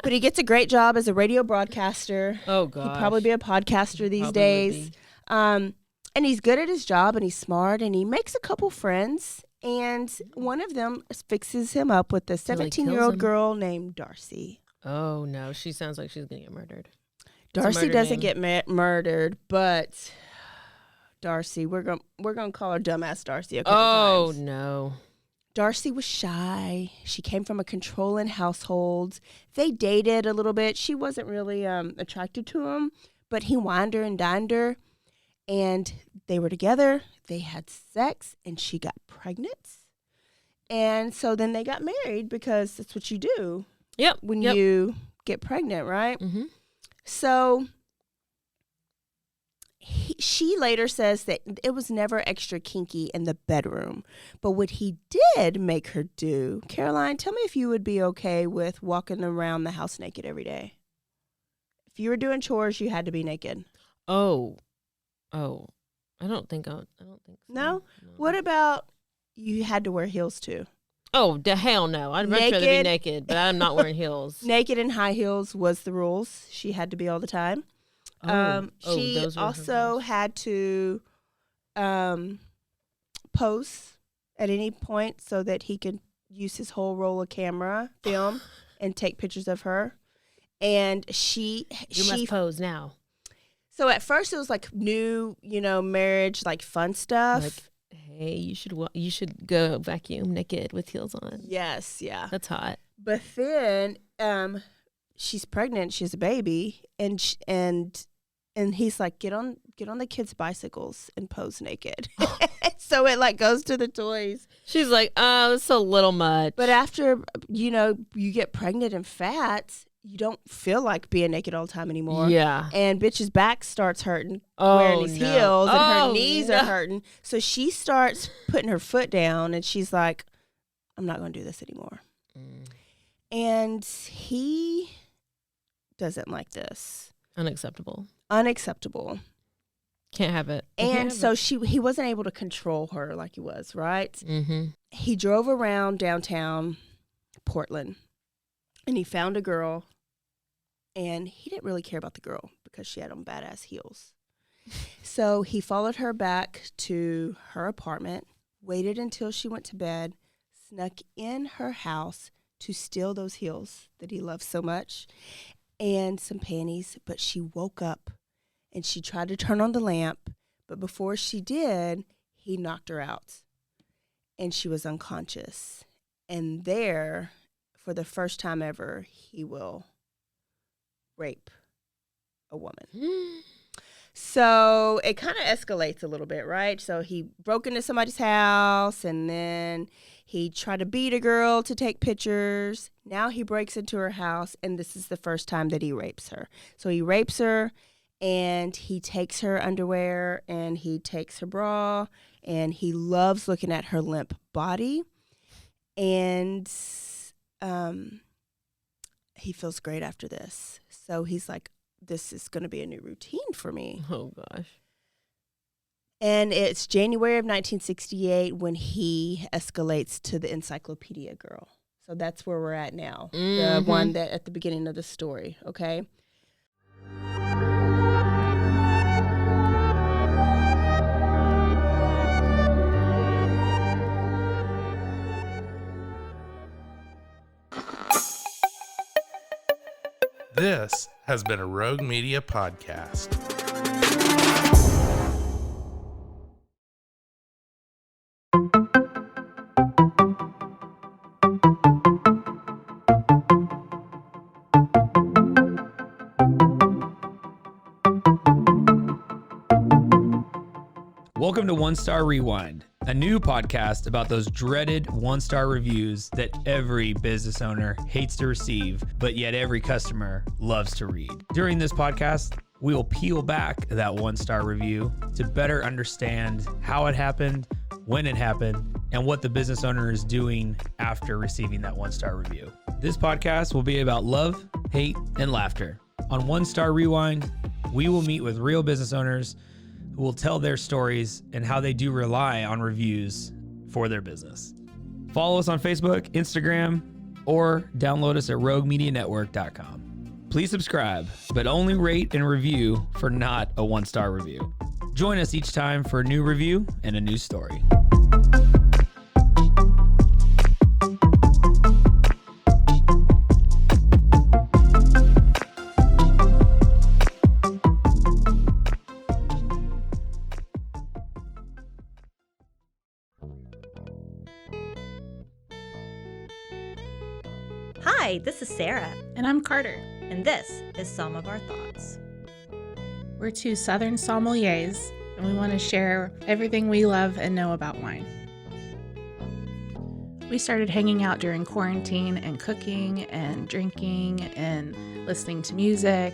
Speaker 2: But he gets a great job as a radio broadcaster.
Speaker 5: Oh, gosh.
Speaker 2: He'd probably be a podcaster these days. And he's good at his job, and he's smart, and he makes a couple friends. And one of them fixes him up with a 17-year-old girl named Darcy.
Speaker 5: Oh, no. She sounds like she's going to get murdered.
Speaker 2: Darcy doesn't get murdered, but Darcy, we're gonna call her dumbass Darcy a couple times.
Speaker 5: Oh, no.
Speaker 2: Darcy was shy. She came from a controlling household. They dated a little bit. She wasn't really attracted to him, but he wined her and dined her, and they were together. They had sex, and she got pregnant. And so then they got married because that's what you do.
Speaker 5: Yep.
Speaker 2: When you get pregnant, right?
Speaker 5: Mm-hmm.
Speaker 2: So she later says that it was never extra kinky in the bedroom. But what he did make her do, Caroline, tell me if you would be okay with walking around the house naked every day. If you were doing chores, you had to be naked.
Speaker 5: Oh. I don't think so.
Speaker 2: No? What about you had to wear heels too?
Speaker 5: Oh, hell no. I'd much rather be naked, but I'm not wearing heels.
Speaker 2: Naked and high heels was the rules. She had to be all the time. She also had to pose at any point so that he could use his whole roll of camera film and take pictures of her. And you
Speaker 5: must pose now.
Speaker 2: So at first it was like new, marriage, like fun stuff.
Speaker 5: Like, hey, you should go vacuum naked with heels on.
Speaker 2: Yes, yeah.
Speaker 5: That's hot.
Speaker 2: But then she's pregnant, she has a baby, and he's like, get on the kids' bicycles and pose naked. So it like goes to the toys.
Speaker 5: She's like, oh, it's a little much.
Speaker 2: But after, you get pregnant and fat, you don't feel like being naked all the time anymore.
Speaker 5: Yeah.
Speaker 2: And bitch's back starts hurting wearing these heels, and her knees are hurting. So she starts putting her foot down, and she's like, I'm not going to do this anymore. And he doesn't like this.
Speaker 5: Unacceptable. Can't have it.
Speaker 2: And so he wasn't able to control her like he was, right?
Speaker 5: Mm-hmm.
Speaker 2: He drove around downtown Portland, and he found a girl, and he didn't really care about the girl because she had on badass heels. So he followed her back to her apartment, waited until she went to bed, snuck in her house to steal those heels that he loves so much and some panties, but she woke up and she tried to turn on the lamp, but before she did, he knocked her out and she was unconscious. And there, for the first time ever, he will rape a woman. So it kind of escalates a little bit, right? So he broke into somebody's house and then he tried to beat a girl to take pictures. Now he breaks into her house and this is the first time that he rapes her. So he rapes her and he takes her underwear and he takes her bra and he loves looking at her limp body. And he feels great after this. So he's like, this is going to be a new routine for me.
Speaker 5: Oh, gosh.
Speaker 2: And it's January of 1968 when he escalates to the encyclopedia girl. So that's where we're at now. The one that at the beginning of the story, okay?
Speaker 6: This has been a Rogue Media podcast.
Speaker 7: Welcome to One Star Rewind, a new podcast about those dreaded one-star reviews that every business owner hates to receive, but yet every customer loves to read. During this podcast, we will peel back that one-star review to better understand how it happened, when it happened, and what the business owner is doing after receiving that one-star review. This podcast will be about love, hate, and laughter. On One Star Rewind, we will meet with real business owners who will tell their stories and how they do rely on reviews for their business. Follow us on Facebook, Instagram, or download us at roguemedianetwork.com. Please subscribe, but only rate and review for not a one-star review. Join us each time for a new review and a new story.
Speaker 8: Hi, this is Sarah.
Speaker 9: And I'm Carter.
Speaker 8: And this is Some of Our Thoughts.
Speaker 9: We're two Southern sommeliers, and we want to share everything we love and know about wine. We started hanging out during quarantine and cooking and drinking and listening to music,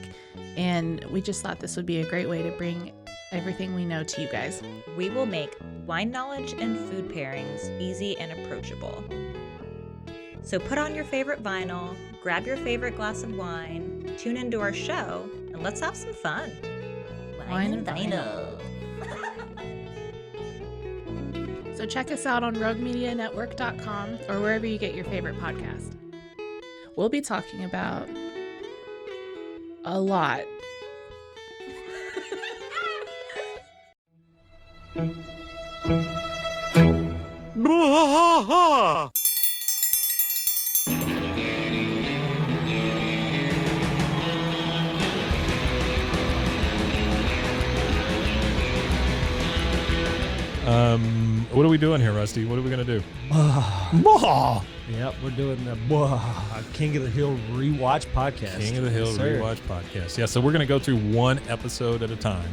Speaker 9: and we just thought this would be a great way to bring everything we know to you guys.
Speaker 8: We will make wine knowledge and food pairings easy and approachable. So put on your favorite vinyl, grab your favorite glass of wine, tune into our show, and let's have some fun.
Speaker 9: Wine and vinyl. So check us out on roguemedianetwork.com or wherever you get your favorite podcast. We'll be talking about a lot.
Speaker 10: What are we doing here, Rusty? What are we going to do?
Speaker 11: Yep, we're doing the King of the Hill Rewatch Podcast.
Speaker 10: King of the Hill Rewatch Podcast. Yeah, so we're going to go through one episode at a time.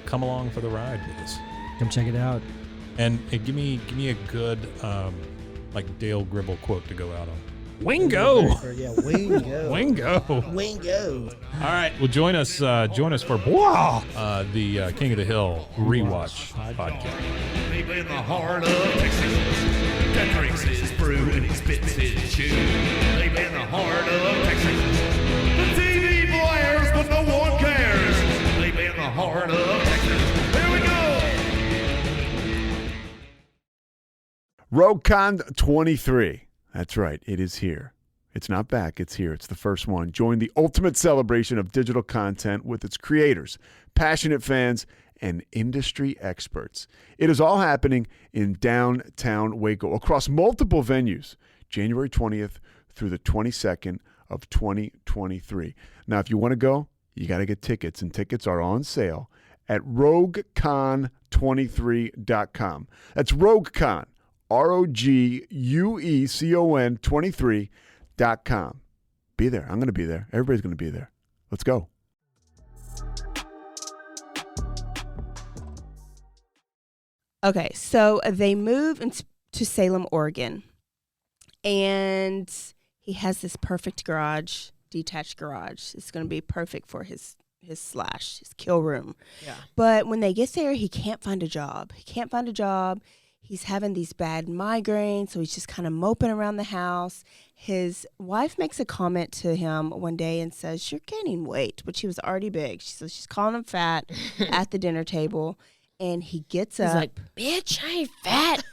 Speaker 10: Come along for the ride with us.
Speaker 11: Come check it out.
Speaker 10: And give me a good like Dale Gribble quote to go out on. Wingo.
Speaker 11: Yeah, Wingo.
Speaker 10: Wingo. All right. Well, join us for the King of the Hill Rewatch Podcast.
Speaker 12: Deep in the heart of Texas, that drinks his brew and he spits his chew. Deep in the heart of Texas, the TV blares but no one cares. Deep in the heart of Texas, here we go.
Speaker 1: RogueCon 23. That's right. It is here. It's not back. It's here. It's the first one. Join the ultimate celebration of digital content with its creators, passionate fans, and industry experts. It is all happening in downtown Waco across multiple venues, January 20th through the 22nd of 2023. Now, if you want to go, you got to get tickets, and tickets are on sale at roguecon23.com. That's roguecon, ROGUECON 23.com. Be there. I'm going to be there. Everybody's going to be there. Let's go.
Speaker 2: Okay, so they move to Salem, Oregon, and he has this perfect garage, detached garage. It's going to be perfect for his kill room.
Speaker 5: Yeah.
Speaker 2: But when they get there, he can't find a job. He's having these bad migraines, so he's just kind of moping around the house. His wife makes a comment to him one day and says, "You're gaining weight," but she was already big. She's calling him fat at the dinner table. And he gets up.
Speaker 5: He's like, "Bitch, I ain't fat."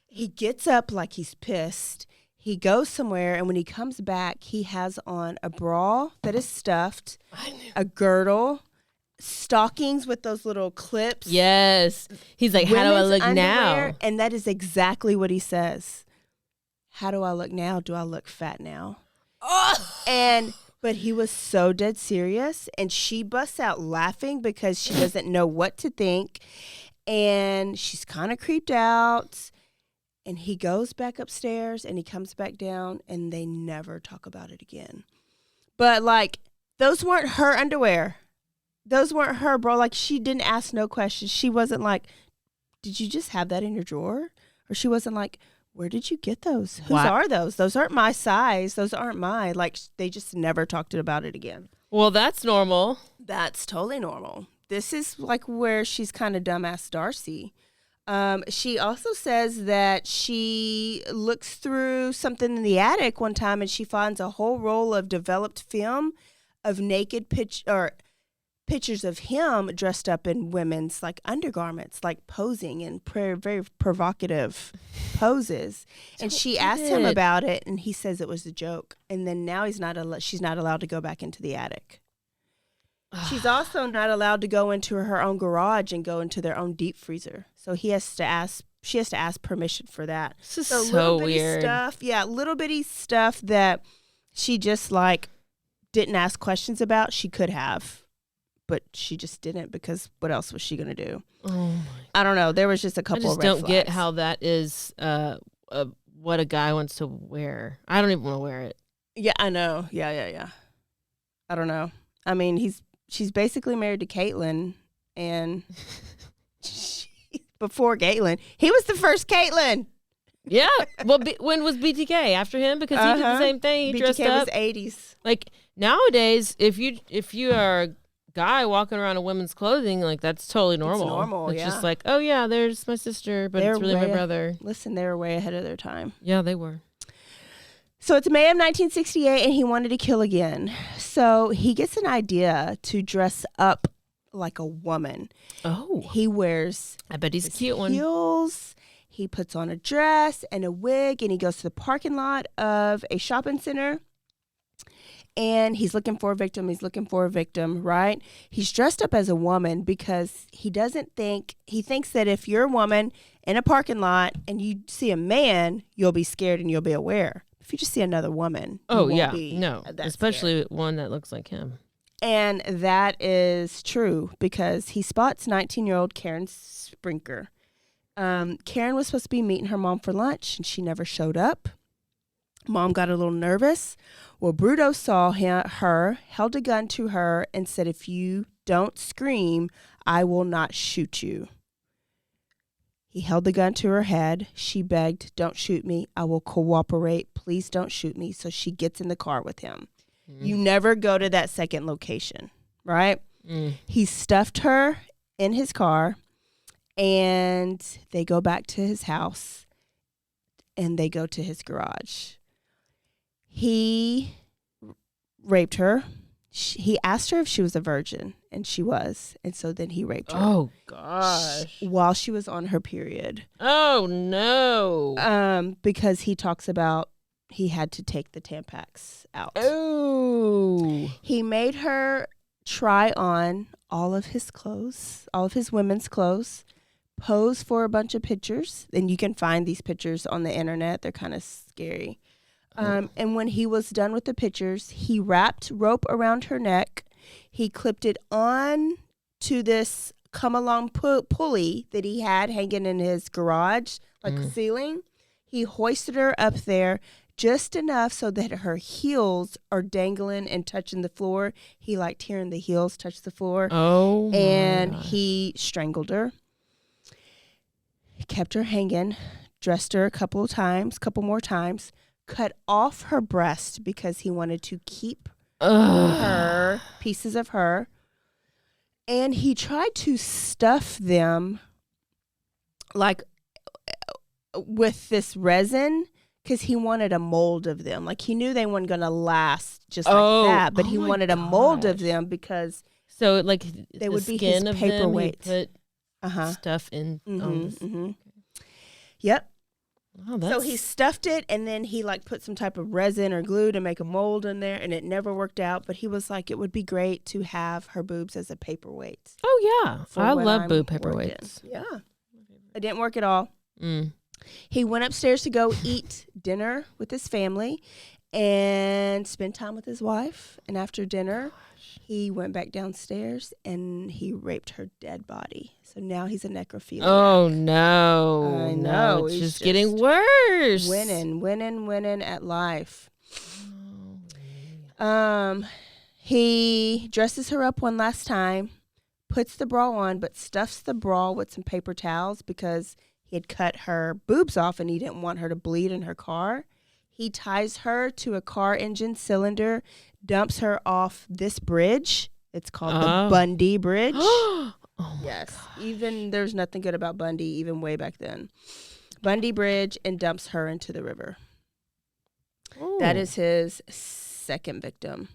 Speaker 2: He gets up like he's pissed. He goes somewhere, and when he comes back, he has on a bra that is stuffed, a girdle, stockings with those little clips.
Speaker 5: Yes. He's like, "How do I look
Speaker 2: underwear,
Speaker 5: now?"
Speaker 2: And that is exactly what he says. How do I look now? Do I look fat now? Oh! But he was so dead serious, and she busts out laughing because she doesn't know what to think, and she's kind of creeped out, and he goes back upstairs, and he comes back down, and they never talk about it again. But, like, those weren't her underwear. Those weren't her, bro. Like, she didn't ask no questions. She wasn't like, "Did you just have that in your drawer?" Or she wasn't like, "Where did you get those? Whose are those? Those aren't my size. Those aren't mine." Like, they just never talked about it again.
Speaker 5: Well, that's normal.
Speaker 2: That's totally normal. This is like where she's kind of dumbass Darcy. She also says that she looks through something in the attic one time and she finds a whole roll of developed film of naked pictures of him dressed up in women's like undergarments, like posing in very provocative poses. And she asked him about it, and he says it was a joke. And then now she's not allowed to go back into the attic. She's also not allowed to go into her own garage and go into their own deep freezer. So she has to ask permission for that.
Speaker 5: This is
Speaker 2: so
Speaker 5: so weird.
Speaker 2: Little bitty stuff that she just like didn't ask questions about. She could have. But she just didn't, because what else was she going to do?
Speaker 5: Oh my!
Speaker 2: I don't know. There was just a couple of red
Speaker 5: don't
Speaker 2: flags.
Speaker 5: Get how that is what a guy wants to wear. I don't even want to wear it.
Speaker 2: Yeah, I know. Yeah. I don't know. I mean, she's basically married to Caitlyn, and before Caitlyn, he was the first Caitlyn.
Speaker 5: Yeah. Well, when was BTK? After him? Because he did the same thing. He dressed up.
Speaker 2: BTK was 80s.
Speaker 5: Like, nowadays, if you are a guy walking around in women's clothing, like, that's totally normal.
Speaker 2: It's normal,
Speaker 5: It's
Speaker 2: yeah.
Speaker 5: just like, oh yeah, there's my sister, but it's really my brother.
Speaker 2: Listen, they were way ahead of their time.
Speaker 5: Yeah, they were.
Speaker 2: So it's May of 1968, and he wanted to kill again. So he gets an idea to dress up like a woman.
Speaker 5: Oh.
Speaker 2: He wears
Speaker 5: I bet he's a cute one.
Speaker 2: Heels. He puts on a dress and a wig, and he goes to the parking lot of a shopping center. And he's looking for a victim, right? He's dressed up as a woman because he thinks that if you're a woman in a parking lot and you see a man, you'll be scared and you'll be aware. If you just see another woman,
Speaker 5: oh
Speaker 2: you
Speaker 5: yeah,
Speaker 2: won't be
Speaker 5: no, especially
Speaker 2: scared.
Speaker 5: one that looks like him.
Speaker 2: And that is true because he spots 19-year-old Karen Sprinker. Karen was supposed to be meeting her mom for lunch, and she never showed up. Mom got a little nervous. Well, Brudos saw her, held a gun to her, and said, "If you don't scream, I will not shoot you." He held the gun to her head. She begged, "Don't shoot me. I will cooperate. Please don't shoot me." So she gets in the car with him. You never go to that second location, right? He stuffed her in his car, and they go back to his house, and they go to his garage. He raped her. He asked her if she was a virgin, and she was. And so then he raped her.
Speaker 5: Oh, gosh.
Speaker 2: While she was on her period.
Speaker 5: Oh, no.
Speaker 2: Because he talks about he had to take the Tampax out.
Speaker 5: Oh.
Speaker 2: He made her try on
Speaker 4: all of his clothes, all of his women's clothes, posed for a bunch of pictures. And you can find these pictures on the internet. They're kind of scary. And when he was done with the pictures, he wrapped rope around her neck. He clipped it on to this come-along pulley that he had hanging in his garage, like the ceiling. He hoisted her up there just enough so that her heels are dangling and touching the floor. He liked hearing the heels touch the floor.
Speaker 5: Oh,
Speaker 4: and he strangled her. He kept her hanging, dressed her a couple more times, cut off her breast because he wanted to keep her, pieces of her. And he tried to stuff them like with this resin because he wanted a mold of them. Like he knew they weren't going to last just like that, but he wanted a mold of them because
Speaker 5: like
Speaker 4: they would be
Speaker 5: skin
Speaker 4: his
Speaker 5: of them,
Speaker 4: paperweights.
Speaker 5: he put stuff in.
Speaker 4: Yep.
Speaker 5: Oh,
Speaker 4: so he stuffed it, and then he like put some type of resin or glue to make a mold in there, and it never worked out. But he was like, it would be great to have her boobs as a paperweight.
Speaker 5: Oh yeah, I love boob paperweights.
Speaker 4: Yeah, it didn't work at all. He went upstairs to go eat dinner with his family and spend time with his wife. And after dinner, he went back downstairs and he raped her dead body. So now he's a necrophiliac. Oh,
Speaker 5: no.
Speaker 4: I know.
Speaker 5: It's just getting worse.
Speaker 4: Winning at life. He dresses her up one last time, puts the bra on, but stuffs the bra with some paper towels because he had cut her boobs off and he didn't want her to bleed in her car. He ties her to a car engine cylinder, dumps her off this bridge. It's called the Bundy Bridge. Yes. Gosh. Even there's nothing good about Bundy, even way back then. Bundy Bridge, and dumps her into the river. Ooh. That is his second victim.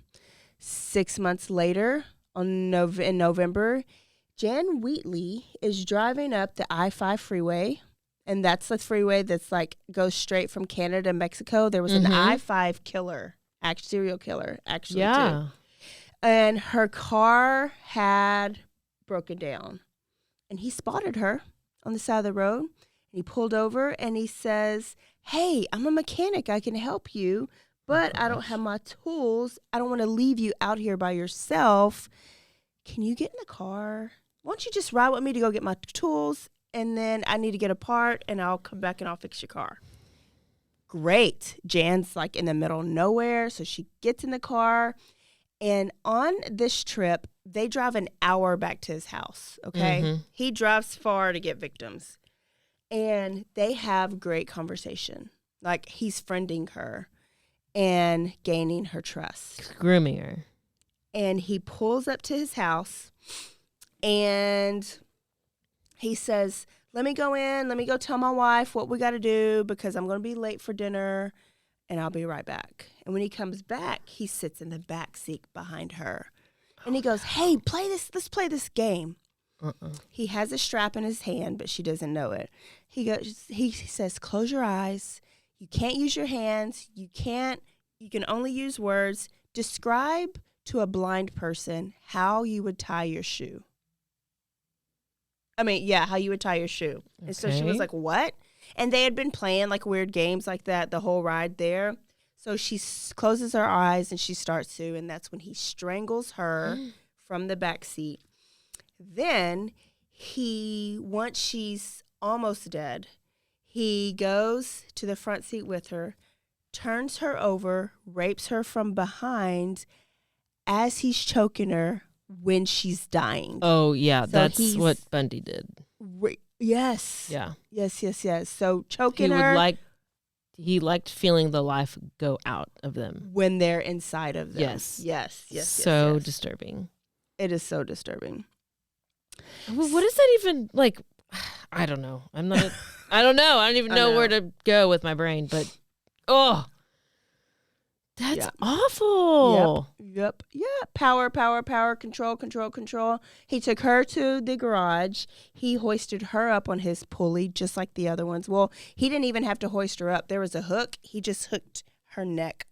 Speaker 4: 6 months later, in November, Jan Wheatley is driving up the I-5 freeway, and that's the freeway that's like goes straight from Canada to Mexico. There was an I-5 killer, serial killer, actually, too. And her car had broken down, and he spotted her on the side of the road, and he pulled over, and he says, "Hey, I'm a mechanic. I can help you, but I don't have my tools. I don't want to leave you out here by yourself. Can you get in the car? Why don't you just ride with me to go get my tools, and then I need to get a part, and I'll come back and I'll fix your car." Great. Jan's like in the middle of nowhere, so she gets in the car, and on this trip, they drive an hour back to his house, okay? He drives far to get victims, and they have great conversation. Like, he's friending her and gaining her trust.
Speaker 5: Grooming her.
Speaker 4: And he pulls up to his house, and he says, let me go in. Let me go tell my wife what we got to do because I'm going to be late for dinner, and I'll be right back. And when he comes back, he sits in the back seat behind her. And he goes, hey, let's play this game. He has a strap in his hand, but she doesn't know it. He says, close your eyes. You can't use your hands. You can only use words. Describe to a blind person how you would tie your shoe. How you would tie your shoe. Okay. And so she was like, what? And they had been playing like weird games like that the whole ride there. So she closes her eyes and she starts to, and that's when he strangles her from the back seat. Then once she's almost dead, he goes to the front seat with her, turns her over, rapes her from behind as he's choking her when she's dying.
Speaker 5: Oh, yeah. So that's what Bundy did.
Speaker 4: Yes.
Speaker 5: Yeah.
Speaker 4: Yes. So choking her.
Speaker 5: He liked feeling the life go out of them.
Speaker 4: When they're inside of them. Yes.
Speaker 5: So disturbing.
Speaker 4: It is so disturbing.
Speaker 5: Well, what is that even like? I don't know. I don't know. I don't even know where to go with my brain, but that's awful.
Speaker 4: Yep. Power, control. He took her to the garage. He hoisted her up on his pulley, just like the other ones. Well, he didn't even have to hoist her up. There was a hook. He just hooked her neck,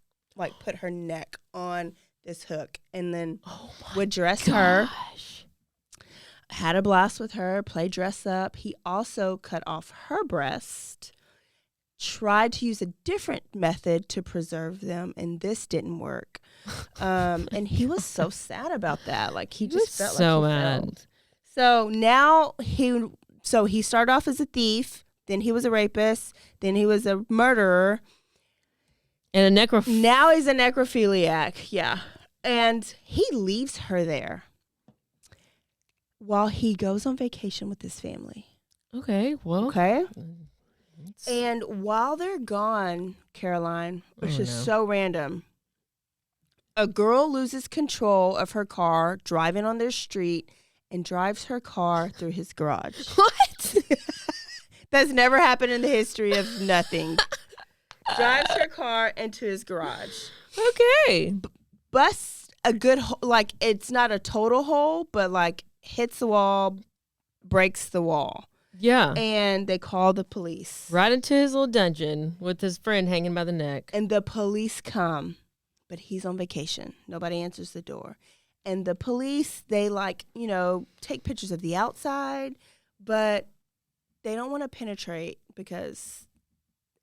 Speaker 4: put her neck on this hook, and then would dress her had a blast with her, played dress up. He also cut off her breast, tried to use a different method to preserve them, and this didn't work. And he was so sad about that. Like, he just felt
Speaker 5: so
Speaker 4: like he
Speaker 5: mad.
Speaker 4: failed. So now he started off as a thief, then he was a rapist, then he was a murderer.
Speaker 5: And
Speaker 4: now he's a necrophiliac, yeah. And he leaves her there while he goes on vacation with his family.
Speaker 5: Okay, well.
Speaker 4: Okay. And while they're gone, Caroline, which is so random, a girl loses control of her car driving on their street and drives her car through his garage.
Speaker 5: What?
Speaker 4: That's never happened in the history of nothing. Drives her car into his garage.
Speaker 5: Okay.
Speaker 4: Busts a good like, it's not a total hole, but like hits the wall, breaks the wall.
Speaker 5: Yeah.
Speaker 4: And they call the police.
Speaker 5: Right into his little dungeon with his friend hanging by the neck.
Speaker 4: And the police come, but he's on vacation. Nobody answers the door. And the police, they take pictures of the outside, but they don't want to penetrate because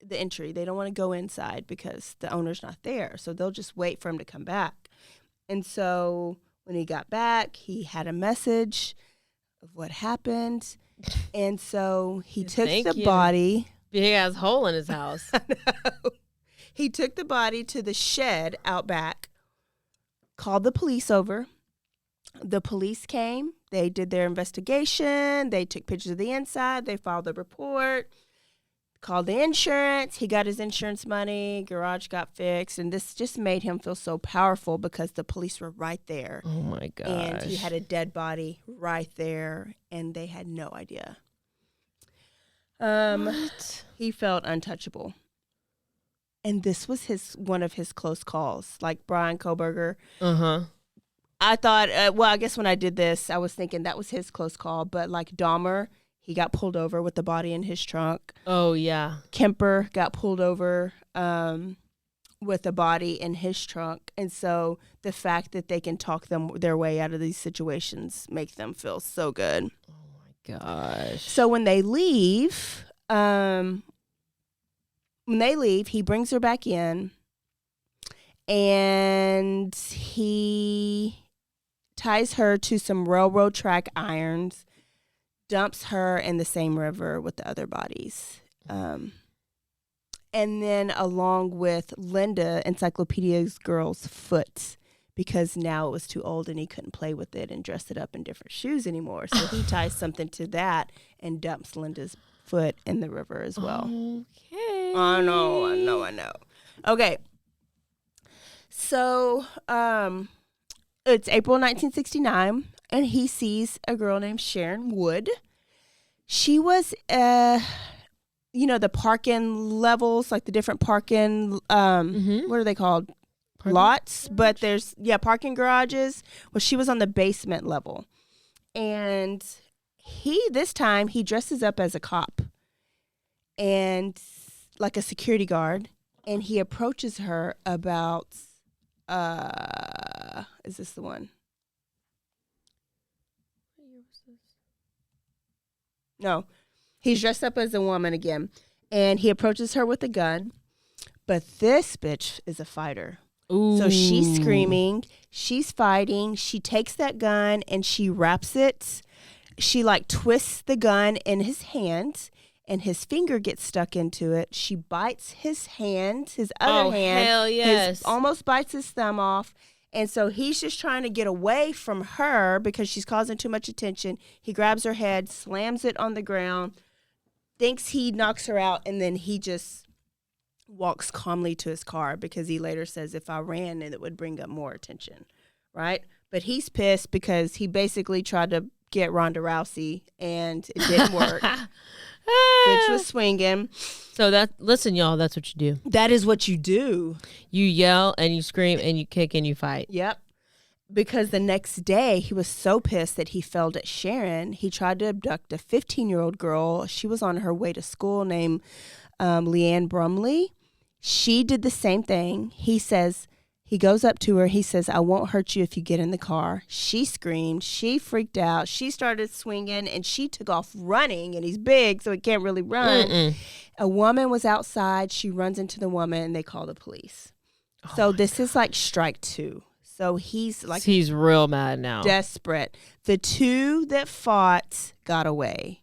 Speaker 4: the entry. They don't want to go inside because the owner's not there. So they'll just wait for him to come back. And so when he got back, he had a message of what happened. And so he took the body.
Speaker 5: Big ass hole in his house.
Speaker 4: He took the body to the shed out back, called the police over. The police came. They did their investigation. They took pictures of the inside. They filed a report. Called the insurance. He got his insurance money. Garage got fixed. And this just made him feel so powerful because the police were right there.
Speaker 5: Oh, my gosh.
Speaker 4: And he had a dead body right there, and they had no idea.
Speaker 5: What?
Speaker 4: He felt untouchable. And this was one of his close calls, like Brian Koberger.
Speaker 5: Uh-huh.
Speaker 4: I thought, I guess when I did this, I was thinking that was his close call. But like Dahmer, he got pulled over with the body in his trunk.
Speaker 5: Oh, yeah.
Speaker 4: Kemper got pulled over with the body in his trunk. And so the fact that they can talk their way out of these situations makes them feel so good.
Speaker 5: Oh, my gosh.
Speaker 4: So when they leave, he brings her back in, and he ties her to some railroad track irons, dumps her in the same river with the other bodies. And then along with Linda, Encyclopedia's girl's foot, because now it was too old and he couldn't play with it and dress it up in different shoes anymore. So he ties something to that and dumps Linda's foot in the river as well.
Speaker 5: Okay.
Speaker 4: I know. Okay. So it's April 1969, and he sees a girl named Sharon Wood. She was, the parking levels, like the different parking, what are they called? Parking lots. Garage? But there's, parking garages. Well, she was on the basement level. And this time, he dresses up as a cop and like a security guard. And he approaches her about, is this the one? What year was this? No. He's dressed up as a woman again. And he approaches her with a gun. But this bitch is a fighter.
Speaker 5: Ooh.
Speaker 4: So she's screaming. She's fighting. She takes that gun and she wraps it. She twists the gun in his hand. And his finger gets stuck into it. She bites his hand, his other hand.
Speaker 5: Oh, hell yes.
Speaker 4: Almost bites his thumb off. And so he's just trying to get away from her because she's causing too much attention. He grabs her head, slams it on the ground, thinks he knocks her out, and then he just walks calmly to his car because he later says, if I ran, it would bring up more attention, right? But he's pissed because he basically tried to get Ronda Rousey, and it didn't work. Bitch was swinging.
Speaker 5: So listen, y'all, that's what you do.
Speaker 4: That is what you do.
Speaker 5: You yell and you scream and you kick and you fight.
Speaker 4: Yep. Because the next day he was so pissed that he failed at Sharon. He tried to abduct a 15-year-old girl. She was on her way to school named Leanne Brumley. She did the same thing. He says, He goes up to her. He says, I won't hurt you if you get in the car. She screamed. She freaked out. She started swinging, and she took off running, and he's big, so he can't really run. A woman was outside. She runs into the woman, and they call the police. So this is like strike 2. So he's
Speaker 5: real mad now.
Speaker 4: Desperate. The 2 that fought got away.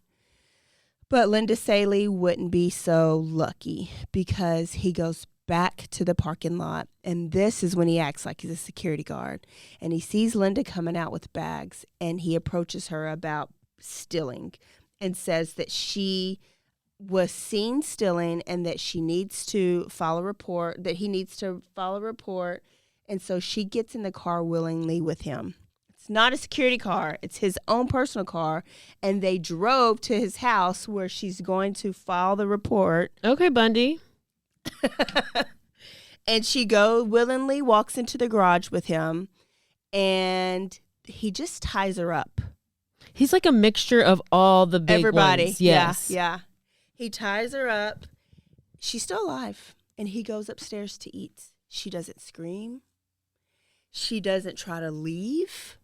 Speaker 4: But Linda Saley wouldn't be so lucky because he goes back to the parking lot, and this is when he acts like he's a security guard, and he sees Linda coming out with bags, and he approaches her about stealing and says that she was seen stealing and that she needs to file a report, and so she gets in the car willingly with him. It's not a security car. It's his own personal car. And they drove to his house where she's going to file the report.
Speaker 5: Okay, Bundy.
Speaker 4: And she willingly walks into the garage with him. And he just ties her up.
Speaker 5: He's like a mixture of all the big
Speaker 4: Everybody.
Speaker 5: ones. Yes.
Speaker 4: Yeah. He ties her up. She's still alive. And he goes upstairs to eat. She doesn't scream. She doesn't try to leave.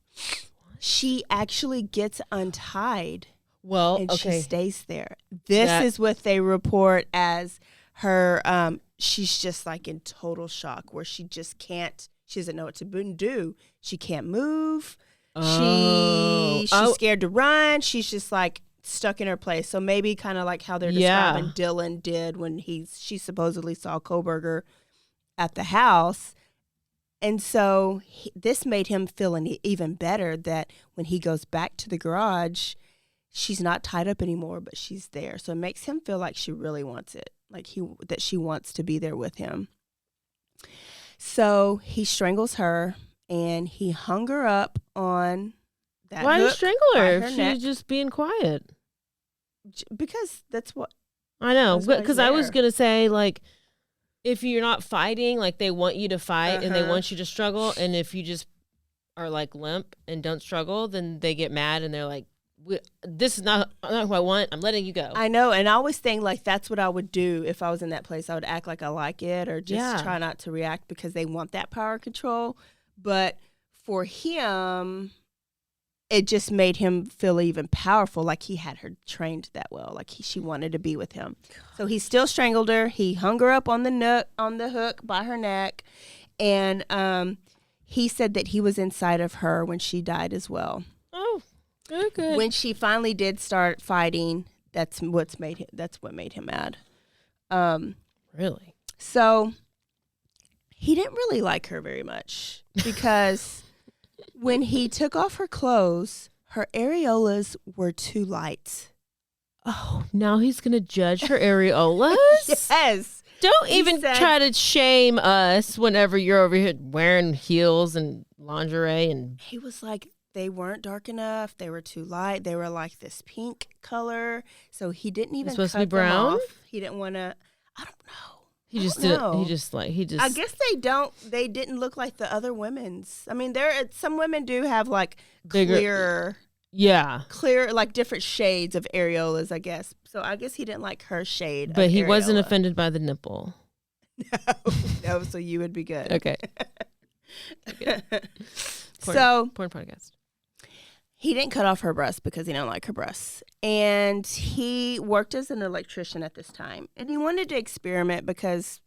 Speaker 4: She actually gets untied.
Speaker 5: Well,
Speaker 4: and
Speaker 5: okay.
Speaker 4: she stays there. This is what they report as her, she's just like in total shock where she just can't, she doesn't know what to do. She can't move. She's scared to run. She's just like stuck in her place. So maybe kind of like how they're describing Dylan did when she supposedly saw Koberger at the house. And so this made him feel even better that when he goes back to the garage, she's not tied up anymore, but she's there. So it makes him feel like she really wants it, that she wants to be there with him. So he strangles her, and he hung her up on that
Speaker 5: Why did
Speaker 4: hook
Speaker 5: he strangle her if
Speaker 4: neck.
Speaker 5: she's just being quiet?
Speaker 4: Because that's what...
Speaker 5: I know,
Speaker 4: that's why
Speaker 5: because
Speaker 4: he's
Speaker 5: I was
Speaker 4: there.
Speaker 5: going to say, like, if you're not fighting, like they want you to fight and they want you to struggle, and if you just are like limp and don't struggle, then they get mad and they're like, this is not who I want. I'm letting you go.
Speaker 4: I know, and I always think like that's what I would do if I was in that place. I would act like I like it or just try not to react because they want that power control. But for him, it just made him feel even powerful, like he had her trained that well, like she wanted to be with him. So he still strangled her. He hung her up on the hook by her neck, and he said that he was inside of her when she died as well.
Speaker 5: Oh, good.
Speaker 4: When she finally did start fighting, that's what made him mad.
Speaker 5: Really?
Speaker 4: So he didn't really like her very much because when he took off her clothes, her areolas were too light.
Speaker 5: Oh, now he's going to judge her areolas?
Speaker 4: Yes.
Speaker 5: Don't even try to shame us whenever you're over here wearing heels and lingerie. And
Speaker 4: he was like, they weren't dark enough. They were too light. They were like this pink color. So he didn't even
Speaker 5: supposed to
Speaker 4: cut
Speaker 5: be brown?
Speaker 4: them off. He didn't want to. I don't know.
Speaker 5: He just didn't.
Speaker 4: I guess they didn't look like the other women's. I mean, some women do have like clear, like different shades of areolas, I guess. So I guess he didn't like her shade.
Speaker 5: But he
Speaker 4: areola.
Speaker 5: wasn't offended by the nipple.
Speaker 4: No, so you would be good.
Speaker 5: Okay.
Speaker 4: Porn
Speaker 5: podcast.
Speaker 4: He didn't cut off her breasts because he didn't like her breasts. And he worked as an electrician at this time. And he wanted to experiment because,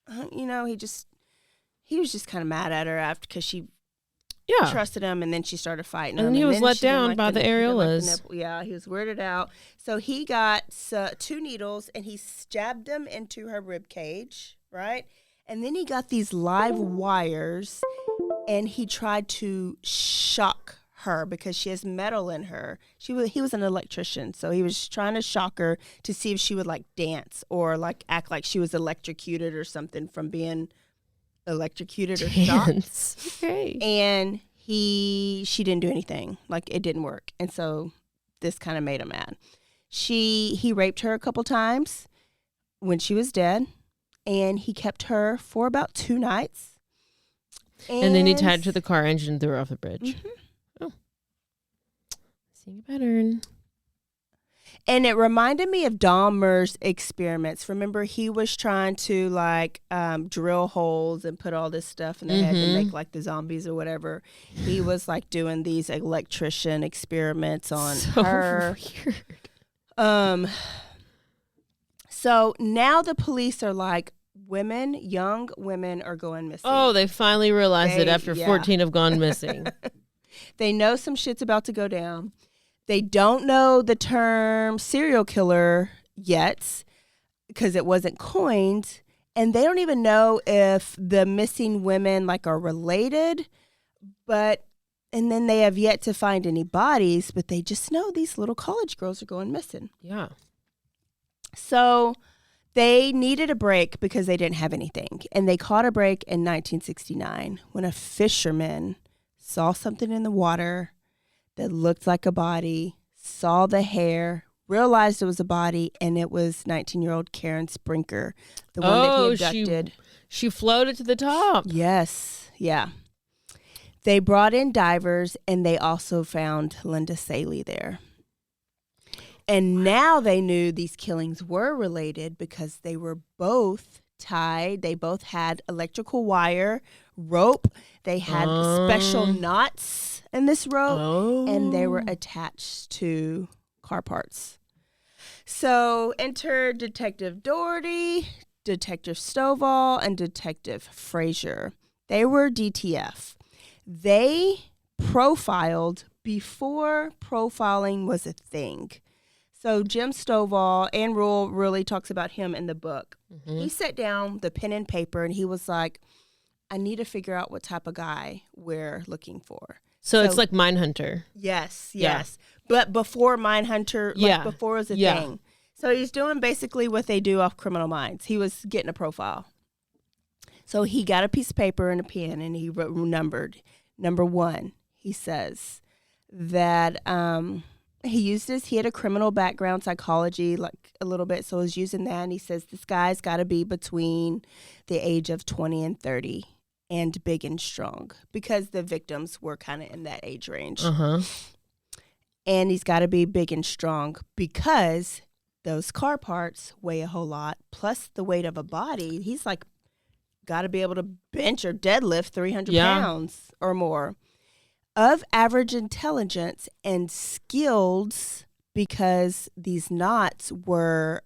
Speaker 4: he was just kind of mad at her after because she trusted him, and then she started fighting him.
Speaker 5: And he was let
Speaker 4: she didn't
Speaker 5: down
Speaker 4: like
Speaker 5: by the areolas.
Speaker 4: He was weirded out. So he got 2 needles, and he jabbed them into her rib cage, right? And then he got these live wires, and he tried to shock her because she has metal in her. He was an electrician, so he was trying to shock her to see if she would like dance or like act like she was electrocuted or something from being electrocuted or shocked.
Speaker 5: Okay.
Speaker 4: And she didn't do anything. Like it didn't work. And so this kind of made him mad. He raped her a couple times when she was dead, and he kept her for about 2 nights.
Speaker 5: And then he tied her to the car engine and threw her off the bridge.
Speaker 4: Mm-hmm.
Speaker 5: Oh. Seeing a pattern.
Speaker 2: And it reminded me of Dahmer's experiments. Remember, he was trying to like drill holes and put all this stuff in the head to make like the zombies or whatever. He was like doing these electrician experiments on her. Weird. So now the police are like, young women are going missing.
Speaker 5: Oh, they finally realized it after 14 have gone missing.
Speaker 2: They know some shit's about to go down. They don't know the term serial killer yet because it wasn't coined. And they don't even know if the missing women like are related. And then they have yet to find any bodies, but they just know these little college girls are going missing.
Speaker 5: Yeah.
Speaker 2: So they needed a break because they didn't have anything. And they caught a break in 1969 when a fisherman saw something in the water that looked like a body, saw the hair, realized it was a body, and it was 19-year-old Karen Sprinker, the one that he abducted.
Speaker 5: She floated to the top.
Speaker 2: Yes, yeah. They brought in divers, and they also found Linda Saley there. And now they knew these killings were related because they were both tied. They both had electrical wire, rope. They had special knots in this rope, and they were attached to car parts. So enter Detective Doherty, Detective Stovall, and Detective Frazier. They were DTF. They profiled before profiling was a thing. So Jim Stovall, and Rule really talks about him in the book. Mm-hmm. He sat down, the pen and paper, and he was like, I need to figure out what type of guy we're looking for.
Speaker 5: So it's like Mindhunter.
Speaker 2: Yes. But before Mindhunter, before it was a thing. So he's doing basically what they do off Criminal Minds. He was getting a profile. So he got a piece of paper and a pen, and he wrote numbered. Number 1, he says that he had a criminal background, psychology, like a little bit, so he's using that, and he says this guy's got to be between the age of 20 and 30 and big and strong because the victims were kind of in that age range.
Speaker 5: Uh-huh.
Speaker 2: And he's got to be big and strong because those car parts weigh a whole lot, plus the weight of a body. He's like got to be able to bench or deadlift 300 pounds or more. Of average intelligence and skills, because these knots were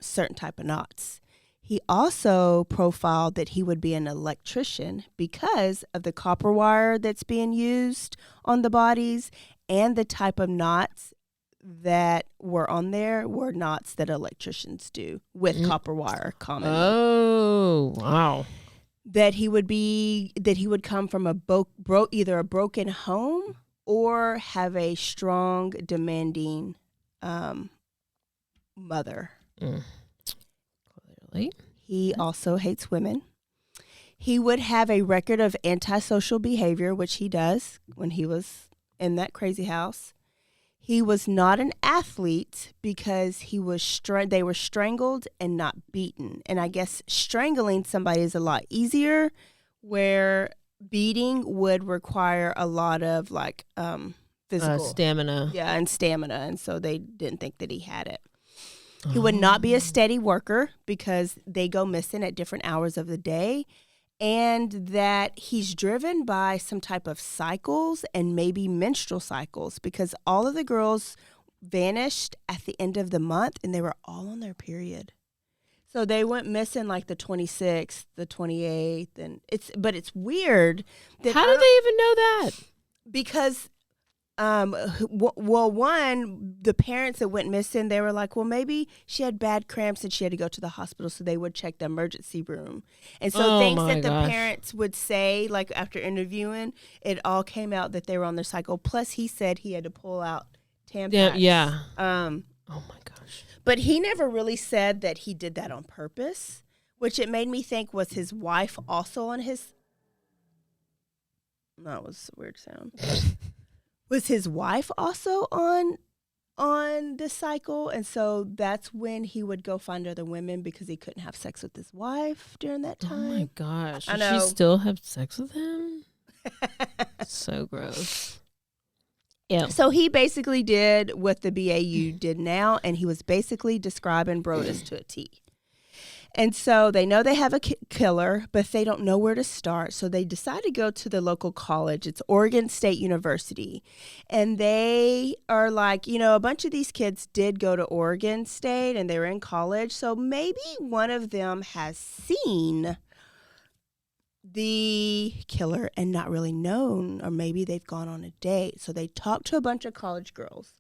Speaker 2: certain type of knots. He also profiled that he would be an electrician because of the copper wire that's being used on the bodies, and the type of knots that were on there were knots that electricians do with copper wire commonly.
Speaker 5: Oh, wow.
Speaker 2: That he would come from either a broken home or have a strong, demanding mother.
Speaker 5: Clearly.
Speaker 2: He also hates women. He would have a record of antisocial behavior, which he does when he was in that crazy house. He was not an athlete because they were strangled and not beaten. And I guess strangling somebody is a lot easier, where beating would require a lot of like physical
Speaker 5: stamina.
Speaker 2: Yeah, and stamina. And so they didn't think that he had it. He would not be a steady worker because they go missing at different hours of the day, and that he's driven by some type of cycles and maybe menstrual cycles because all of the girls vanished at the end of the month and they were all on their period. So they went missing like the 26th, the 28th, and it's weird.
Speaker 5: How do they even know that?
Speaker 2: Because the parents that went missing, they were like, well, maybe she had bad cramps and she had to go to the hospital, so they would check the emergency room. And so things that the parents would say, like after interviewing, it all came out that they were on their cycle. Plus, he said he had to pull out tampons.
Speaker 5: Yeah.
Speaker 2: Oh
Speaker 5: my gosh.
Speaker 2: But he never really said that he did that on purpose, which it made me think, was his wife also on his... That was a weird sound. Was his wife also on the cycle? And so that's when he would go find other women because he couldn't have sex with his wife during that time.
Speaker 5: Oh my gosh.
Speaker 2: I
Speaker 5: Did
Speaker 2: know.
Speaker 5: she still have sex with him? So gross. Ew.
Speaker 2: So he basically did what the BAU did now, and he was basically describing Brudos to a T. And so they know they have a killer, but they don't know where to start. So they decide to go to the local college. It's Oregon State University. And they are like, a bunch of these kids did go to Oregon State and they were in college. So maybe one of them has seen the killer and not really known, or maybe they've gone on a date. So they talk to a bunch of college girls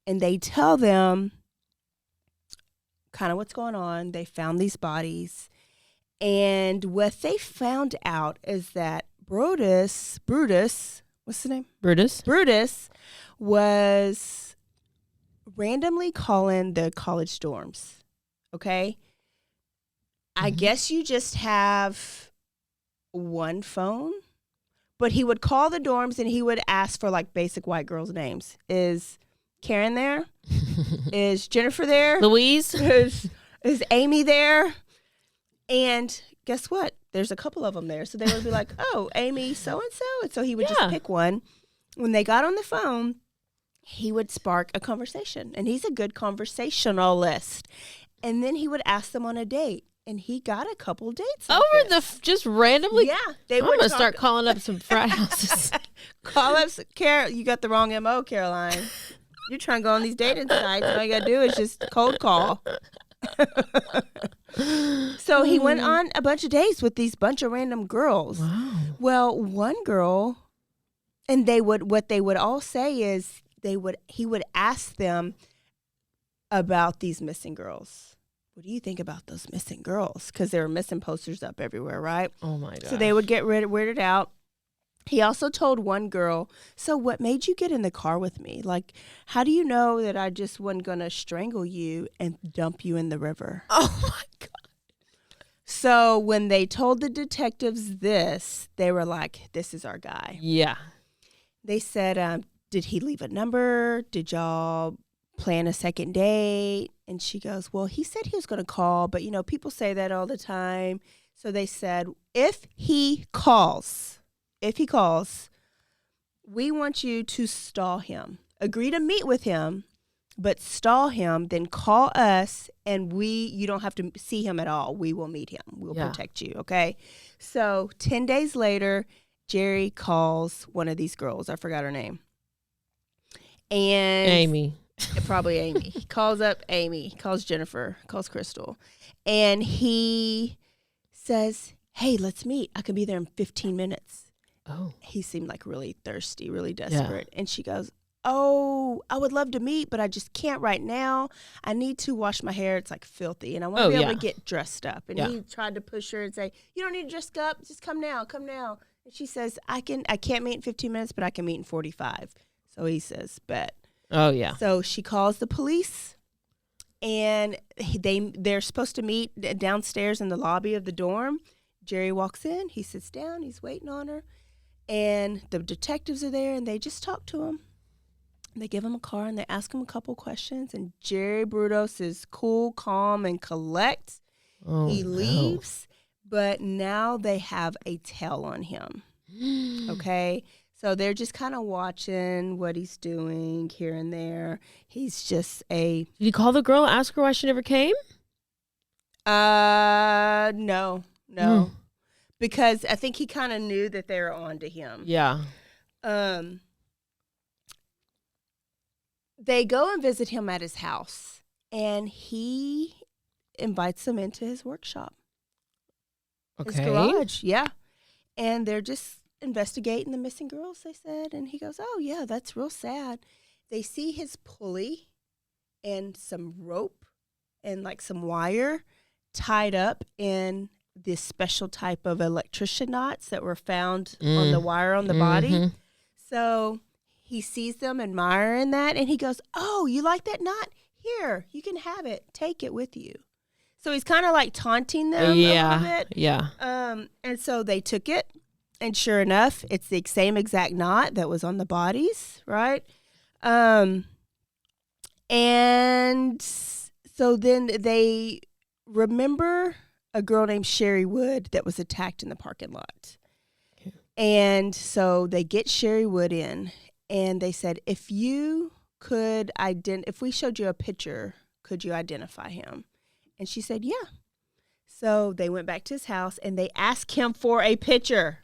Speaker 2: and they tell them kind of what's going on. They found these bodies, and what they found out is that Brudos, what's the name? Brudos was randomly calling the college dorms. Okay? I guess you just have one phone, but he would call the dorms and he would ask for like basic white girls' names. Is Karen there? Is Jennifer there?
Speaker 5: Louise?
Speaker 2: Is Amy there? And guess what? There's a couple of them there. So they would be like, oh, Amy so-and-so. And so he would just pick one. When they got on the phone, he would spark a conversation. And he's a good conversationalist. And then he would ask them on a date. And he got a couple dates. Like
Speaker 5: just randomly?
Speaker 2: Yeah.
Speaker 5: I'm going to start calling up some frat houses.
Speaker 2: Call up, you got the wrong MO, Caroline. You're trying to go on these dating sites. All you got to do is just cold call. So he went on a bunch of dates with these bunch of random girls.
Speaker 5: Wow.
Speaker 2: Well, one girl, and what they would all say is he would ask them about these missing girls. What do you think about those missing girls? Because there were missing posters up everywhere, right?
Speaker 5: Oh, my God.
Speaker 2: So they would get weirded out. He also told one girl, so what made you get in the car with me? Like, how do you know that I just wasn't going to strangle you and dump you in the river?
Speaker 5: Oh, my God.
Speaker 2: So when they told the detectives this, they were like, this is our guy.
Speaker 5: Yeah.
Speaker 2: They said, did he leave a number? Did y'all plan a second date? And she goes, well, he said he was going to call, but, people say that all the time. So they said, if he calls, we want you to stall him. Agree to meet with him, but stall him, then call us, and you don't have to see him at all. We will meet him. We'll protect you, okay? So 10 days later, Jerry calls one of these girls. I forgot her name. And
Speaker 5: Amy.
Speaker 2: Probably Amy. He calls up Amy, calls Jennifer, calls Crystal, and he says, hey, let's meet. I can be there in 15 minutes.
Speaker 5: Oh.
Speaker 2: He seemed like really thirsty, really desperate. Yeah. And she goes, oh, I would love to meet, but I just can't right now. I need to wash my hair. It's like filthy. And I want to be able to get dressed up. And he tried to push her and say, you don't need to dress up. Just come now. Come now. And she says, I can't meet in 15 minutes, but I can meet in 45. So he says, bet.
Speaker 5: Oh, yeah.
Speaker 2: So she calls the police, and they're supposed to meet downstairs in the lobby of the dorm. Jerry walks in. He sits down. He's waiting on her. And the detectives are there, and they just talk to him. They give him a car, and they ask him a couple questions. And Jerry Brudos is cool, calm, and collect.
Speaker 5: Oh,
Speaker 2: he leaves, but now they have a tail on him. Okay? So they're just kind of watching what he's doing here and there. He's just
Speaker 5: Did you call the girl, ask her why she never came?
Speaker 2: No. Because I think he kind of knew that they were on to him.
Speaker 5: Yeah.
Speaker 2: They go and visit him at his house, and he invites them into his workshop.
Speaker 5: Okay.
Speaker 2: His garage, yeah. And they're just investigating the missing girls, they said. And he goes, oh, yeah, that's real sad. They see his pulley and some rope and like some wire tied up in this special type of electrician knots that were found on the wire on the body. So he sees them admiring that, and he goes, oh, you like that knot? Here, you can have it. Take it with you. So he's kind of like taunting them a little bit.
Speaker 5: Yeah.
Speaker 2: And so they took it. And sure enough, it's the same exact knot that was on the bodies, right? And so then they remember a girl named Sherry Wood that was attacked in the parking lot. Okay. And so they get Sherry Wood in,
Speaker 4: And they said, if we showed you a picture, could you identify him? And she said, yeah. So they went back to his house and they asked him for a picture.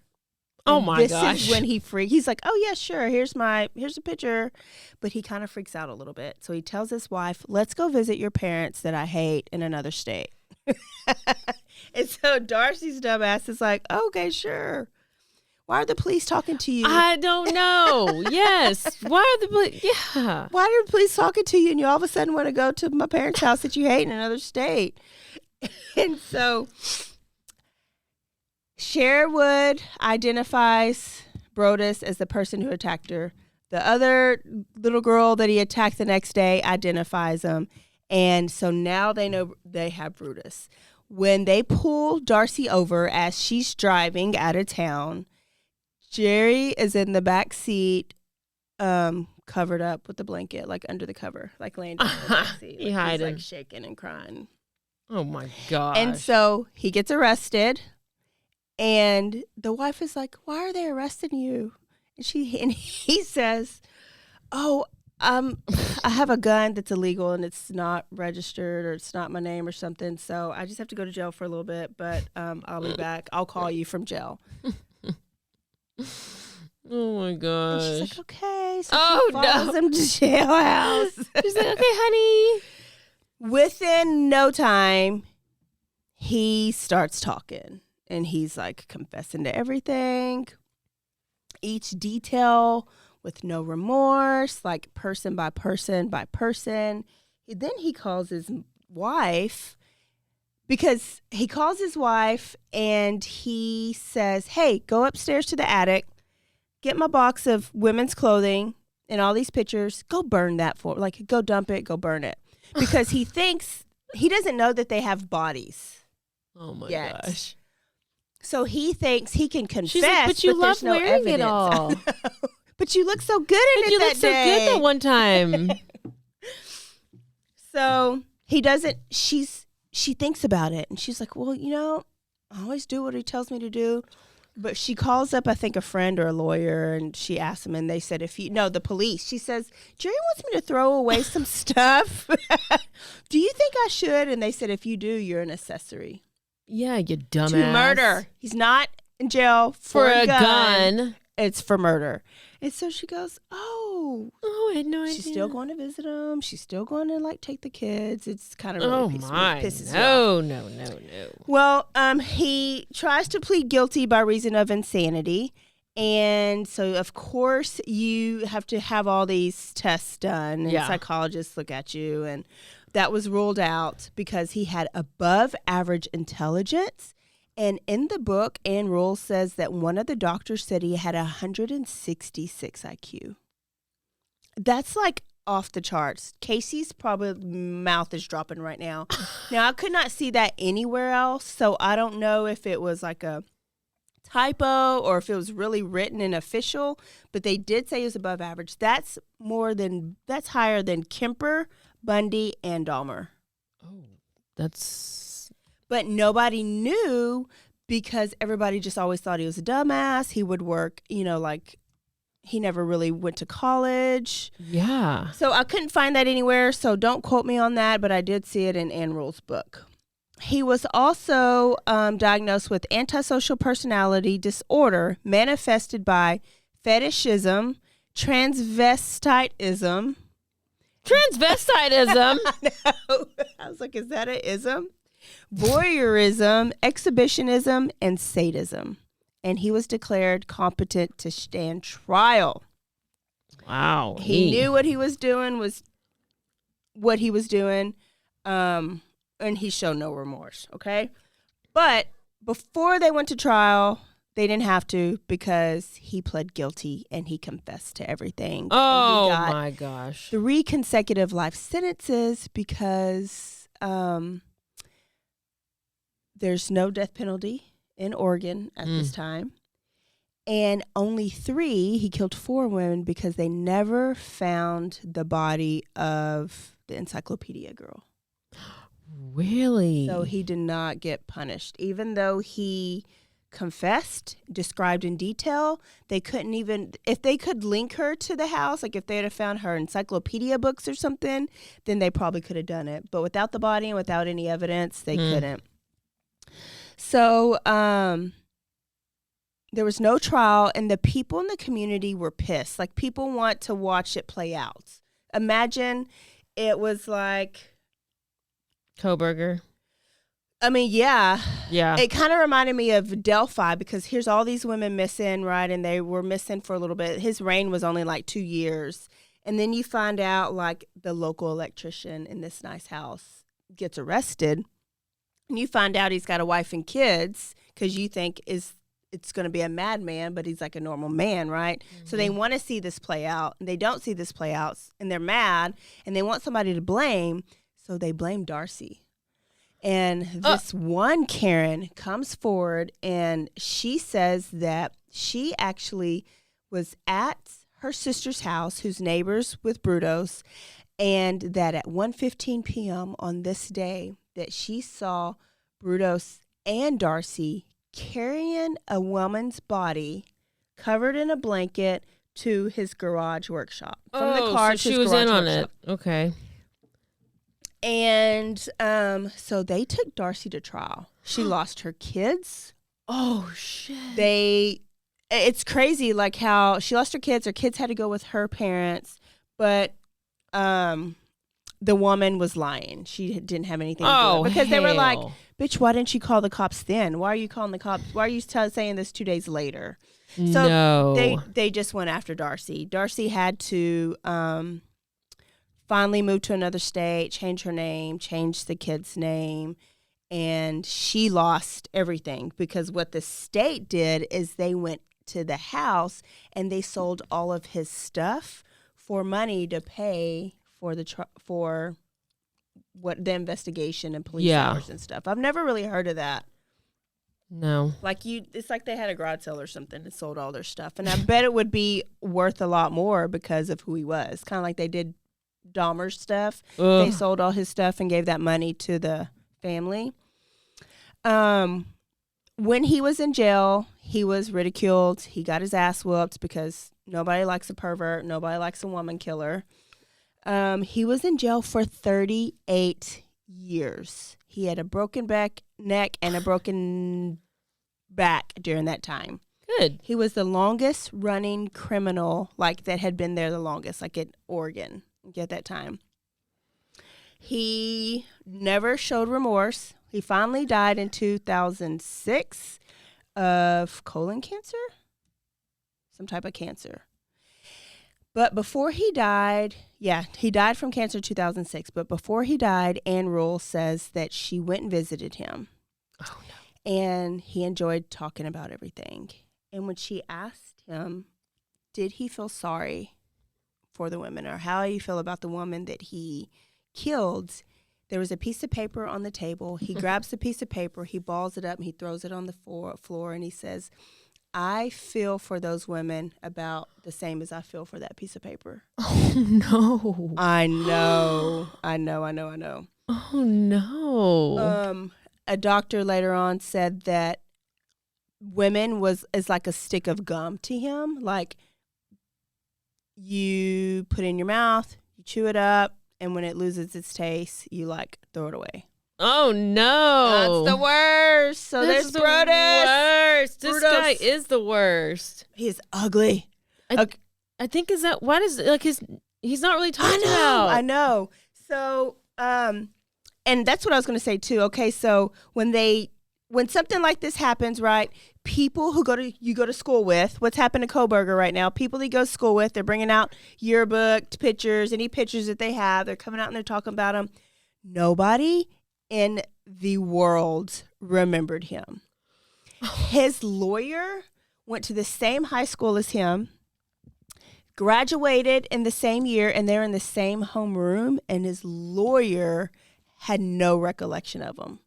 Speaker 5: Oh my gosh.
Speaker 4: This is when he freaked. He's like, oh yeah, sure. Here's a picture. But he kind of freaks out a little bit. So he tells his wife, let's go visit your parents that I hate in another state. And so Darcy's dumbass is like, okay, sure. Why are the police talking to you?
Speaker 5: I don't know. Yes. Why are the police? Yeah.
Speaker 4: Why are the police talking to you and you all of a sudden want to go to my parents' house that you hate in another state? And so Sherwood identifies Brudos as the person who attacked her. The other little girl that he attacked the next day identifies him. And so now they know they have Brudos. When they pull Darcy over as she's driving out of town, Jerry is in the back seat, covered up with a blanket, like under the cover, like laying down in the back seat.
Speaker 5: He's
Speaker 4: like shaking and crying.
Speaker 5: Oh my gosh.
Speaker 4: And so he gets arrested, and the wife is like, why are they arresting you? And he says, oh, I have a gun that's illegal and it's not registered or it's not my name or something. So I just have to go to jail for a little bit, but I'll be back. I'll call you from jail.
Speaker 5: Oh my gosh.
Speaker 4: And she's like, okay. So she follows him to jailhouse.
Speaker 5: She's like, okay, honey.
Speaker 4: Within no time, he starts talking and he's like confessing to everything, each detail with no remorse, like person by person by person. Then he calls his wife because he calls his wife and he says, hey, go upstairs to the attic, get my box of women's clothing and all these pictures, go burn that go dump it, go burn it. Because he thinks, he doesn't know that they have bodies.
Speaker 5: Oh my
Speaker 4: gosh. So he thinks he can confess,
Speaker 5: she's like, but you love
Speaker 4: no
Speaker 5: wearing
Speaker 4: evidence.
Speaker 5: it all.
Speaker 4: But you look so good in it
Speaker 5: you
Speaker 4: that
Speaker 5: look so
Speaker 4: day.
Speaker 5: good that one time.
Speaker 4: So he doesn't, she thinks about it and she's like, well, I always do what he tells me to do. But she calls up, I think, a friend or a lawyer, and she asks him, and they said, the police. She says, Jerry wants me to throw away some stuff. Do you think I should? And they said, if you do, you're an accessory.
Speaker 5: Yeah, you dumbass.
Speaker 4: To murder. He's not in jail for a gun. It's for murder. And so she goes, oh,
Speaker 5: I had no idea.
Speaker 4: She's still going to visit him. She's still going to take the kids. It's kind of really pisses me off.
Speaker 5: No.
Speaker 4: Well, he tries to plead guilty by reason of insanity. And so, of course, you have to have all these tests done and psychologists look at you. And that was ruled out because he had above average intelligence. And in the book, Ann Rule says that one of the doctors said he had 166 IQ. That's like off the charts. Casey's probably mouth is dropping right now. Now, I could not see that anywhere else, so I don't know if it was like a typo or if it was really written and official, but they did say it was above average. That's higher than Kemper, Bundy, and Dahmer.
Speaker 5: Oh, that's...
Speaker 4: But nobody knew because everybody just always thought he was a dumbass. He would work, he never really went to college.
Speaker 5: Yeah.
Speaker 4: So I couldn't find that anywhere, so don't quote me on that, but I did see it in Ann Rule's book. He was also diagnosed with antisocial personality disorder manifested by fetishism, transvestitism.
Speaker 5: Transvestitism?
Speaker 4: I know. I was like, is that an ism? Voyeurism, exhibitionism, and sadism. And he was declared competent to stand trial.
Speaker 5: Wow.
Speaker 4: He knew what he was doing was what he was doing, and he showed no remorse, okay? But before they went to trial, they didn't have to because he pled guilty and he confessed to everything.
Speaker 5: Oh, my gosh.
Speaker 4: 3 consecutive life sentences because... there's no death penalty in Oregon at this time. And only 3, he killed 4 women because they never found the body of the encyclopedia girl.
Speaker 5: Really?
Speaker 4: So he did not get punished. Even though he confessed, described in detail. They couldn't even, if they could link her to the house, like if they had found her encyclopedia books or something, then they probably could have done it. But without the body and without any evidence, they couldn't. So there was no trial, and the people in the community were pissed. Like, people want to watch it play out. Imagine it was like
Speaker 5: Kohberger.
Speaker 4: I mean, yeah. It kind of reminded me of Delphi, because here's all these women missing, right? And they were missing for a little bit. His reign was only like 2 years. And then you find out, like, the local electrician in this nice house gets arrested. And you find out he's got a wife and kids, because you think it's going to be a madman, but he's like a normal man, right? So they want to see this play out, and they don't see this play out, and they're mad, and they want somebody to blame, so they blame Darcy. And this one Karen comes forward, and she says that she actually was at her sister's house, who's neighbors with Brudos, and that at 1:15 p.m. on this day that she saw Brudos and Darcy carrying a woman's body covered in a blanket to his garage workshop. From the car to
Speaker 5: so
Speaker 4: his
Speaker 5: she was
Speaker 4: garage
Speaker 5: in on
Speaker 4: workshop.
Speaker 5: it. Okay.
Speaker 4: And so they took Darcy to trial. She lost her kids.
Speaker 5: Oh, shit.
Speaker 4: It's crazy, like how she lost her kids. Her kids had to go with her parents, but the woman was lying. She didn't have anything to do with it. Because they were like, bitch, why didn't you call the cops then? Why are you calling the cops? Why are you saying this 2 days later? So
Speaker 5: no.
Speaker 4: they just went after Darcy. Darcy had to finally move to another state, change her name, change the kid's name, and she lost everything, because what the state did is they went to the house and they sold all of his stuff for money to pay for for what the investigation and police hours and stuff. I've never really heard of that.
Speaker 5: No.
Speaker 4: Like it's like they had a garage sale or something and sold all their stuff. And I bet it would be worth a lot more because of who he was. Kind of like they did Dahmer's stuff.
Speaker 5: Ugh.
Speaker 4: They sold all his stuff and gave that money to the family. When he was in jail, he was ridiculed. He got his ass whooped because nobody likes a pervert. Nobody likes a woman killer. He was in jail for 38 years. He had a broken neck and a broken back during that time.
Speaker 5: Good.
Speaker 4: He was the longest running criminal, like, that had been there the longest, like in Oregon at that time. He never showed remorse. He finally died in 2006 of colon cancer, some type of cancer. But before he died, he died from cancer in 2006. But before he died, Ann Rule says that she went and visited him.
Speaker 5: Oh, no.
Speaker 4: And he enjoyed talking about everything. And when she asked him, did he feel sorry for the women, or how you feel about the woman that he killed, there was a piece of paper on the table. He grabs the piece of paper, he balls it up, and he throws it on the floor, and he says, I feel for those women about the same as I feel for that piece of paper.
Speaker 5: Oh, no.
Speaker 4: I know.
Speaker 5: Oh, no.
Speaker 4: A doctor later on said that women is like a stick of gum to him. Like, you put it in your mouth, you chew it up, and when it loses its taste, you, like, throw it away.
Speaker 5: Oh, no.
Speaker 4: That's the worst. So
Speaker 5: That's
Speaker 4: there's
Speaker 5: the
Speaker 4: Brudos.
Speaker 5: worst. This
Speaker 4: Brudos.
Speaker 5: guy is the worst.
Speaker 4: He is ugly.
Speaker 5: I think why does, like, he's not really talked about.
Speaker 4: I know. So, and that's what I was going to say too. Okay. So when something like this happens, right, people who you go to school with, what's happened to Kohberger right now, people that you go to school with, they're bringing out yearbook pictures, any pictures that they have, they're coming out and they're talking about them. Nobody in the world remembered him. His lawyer went to the same high school as him, graduated in the same year, and they're in the same homeroom, and his lawyer had no recollection of him.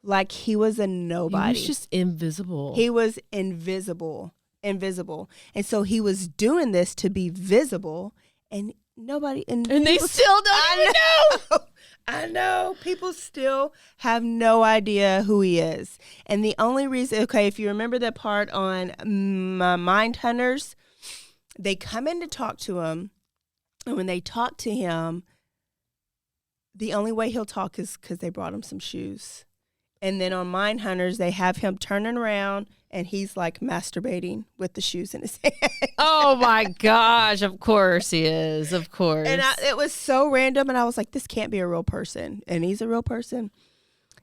Speaker 4: Like, he was a nobody.
Speaker 5: He was just invisible.
Speaker 4: He was invisible. And so he was doing this to be visible, and nobody. And
Speaker 5: they still don't even know.
Speaker 4: I know. People still have no idea who he is. And the only reason, okay, if you remember that part on Mind Hunters, they come in to talk to him. And when they talk to him, the only way he'll talk is because they brought him some shoes. And then on Mind Hunters, they have him turning around and he's like masturbating with the shoes in his hand.
Speaker 5: Oh my gosh. Of course he is. Of course.
Speaker 4: And it was so random. And I was like, this can't be a real person. And he's a real person.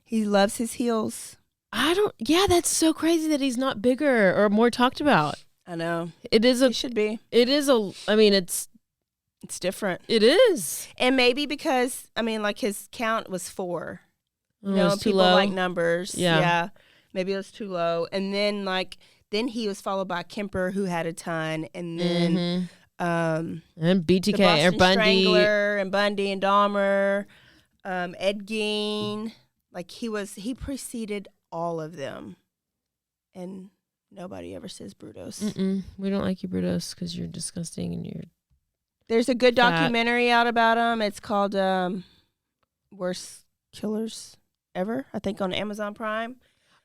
Speaker 4: He loves his heels.
Speaker 5: Yeah, that's so crazy that he's not bigger or more talked about.
Speaker 4: I know.
Speaker 5: He
Speaker 4: should be.
Speaker 5: It's
Speaker 4: different.
Speaker 5: It is.
Speaker 4: And maybe because, like his count was 4.
Speaker 5: You know,
Speaker 4: people
Speaker 5: low.
Speaker 4: like numbers.
Speaker 5: Yeah.
Speaker 4: Maybe it was too low. And then he was followed by Kemper, who had a ton. And then
Speaker 5: and BTK
Speaker 4: the Boston
Speaker 5: or Bundy.
Speaker 4: Strangler and Bundy and Dahmer, Ed Gein. He preceded all of them. And nobody ever says Brudos.
Speaker 5: We don't like you, Brudos, because you're disgusting and you're
Speaker 4: There's a good documentary out about him. It's called Worst Killers Ever, I think, on Amazon Prime.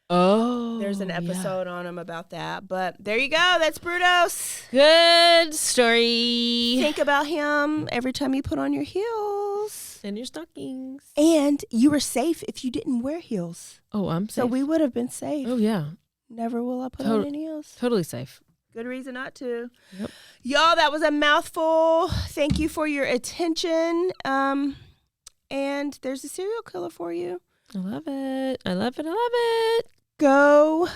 Speaker 5: Oh,
Speaker 4: there's an episode on him about that. But there you go. That's Brudos.
Speaker 5: Good story.
Speaker 4: Think about him every time you put on your heels.
Speaker 5: And your stockings.
Speaker 4: And you were safe if you didn't wear heels.
Speaker 5: Oh, I'm safe.
Speaker 4: So we would have been safe.
Speaker 5: Oh, yeah.
Speaker 4: Never will I put on any heels.
Speaker 5: Totally safe.
Speaker 4: Good reason not to.
Speaker 5: Yep.
Speaker 4: Y'all, that was a mouthful. Thank you for your attention. And there's a serial killer for you.
Speaker 5: I love it. I love it. I love it.
Speaker 4: Go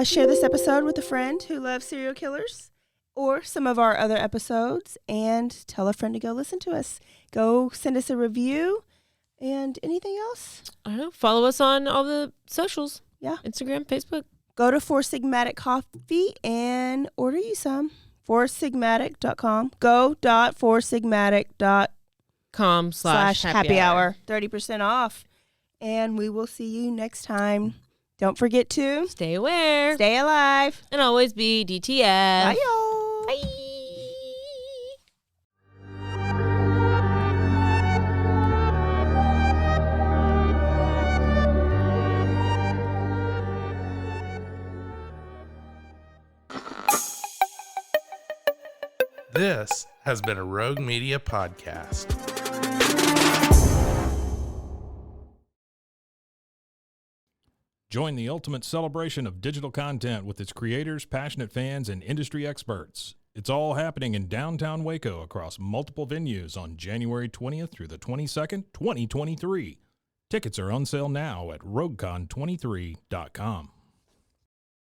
Speaker 4: share this episode with a friend who loves serial killers or some of our other episodes, and tell a friend to go listen to us. Go send us a review. And anything else?
Speaker 5: I don't know. Follow us on all the socials.
Speaker 4: Yeah.
Speaker 5: Instagram, Facebook.
Speaker 4: Go to Four Sigmatic Coffee and order you some. FourSigmatic.com. Go.foursigmatic.com/happy hour. 30% off. And we will see you next time. Don't forget to
Speaker 5: stay aware,
Speaker 4: stay alive,
Speaker 5: and always be DTF.
Speaker 4: Bye, y'all.
Speaker 5: Bye.
Speaker 6: This has been a Rogue Media podcast.
Speaker 10: Join the ultimate celebration of digital content with its creators, passionate fans, and industry experts. It's all happening in downtown Waco across multiple venues on January 20th through the 22nd, 2023. Tickets are on sale now at roguecon23.com.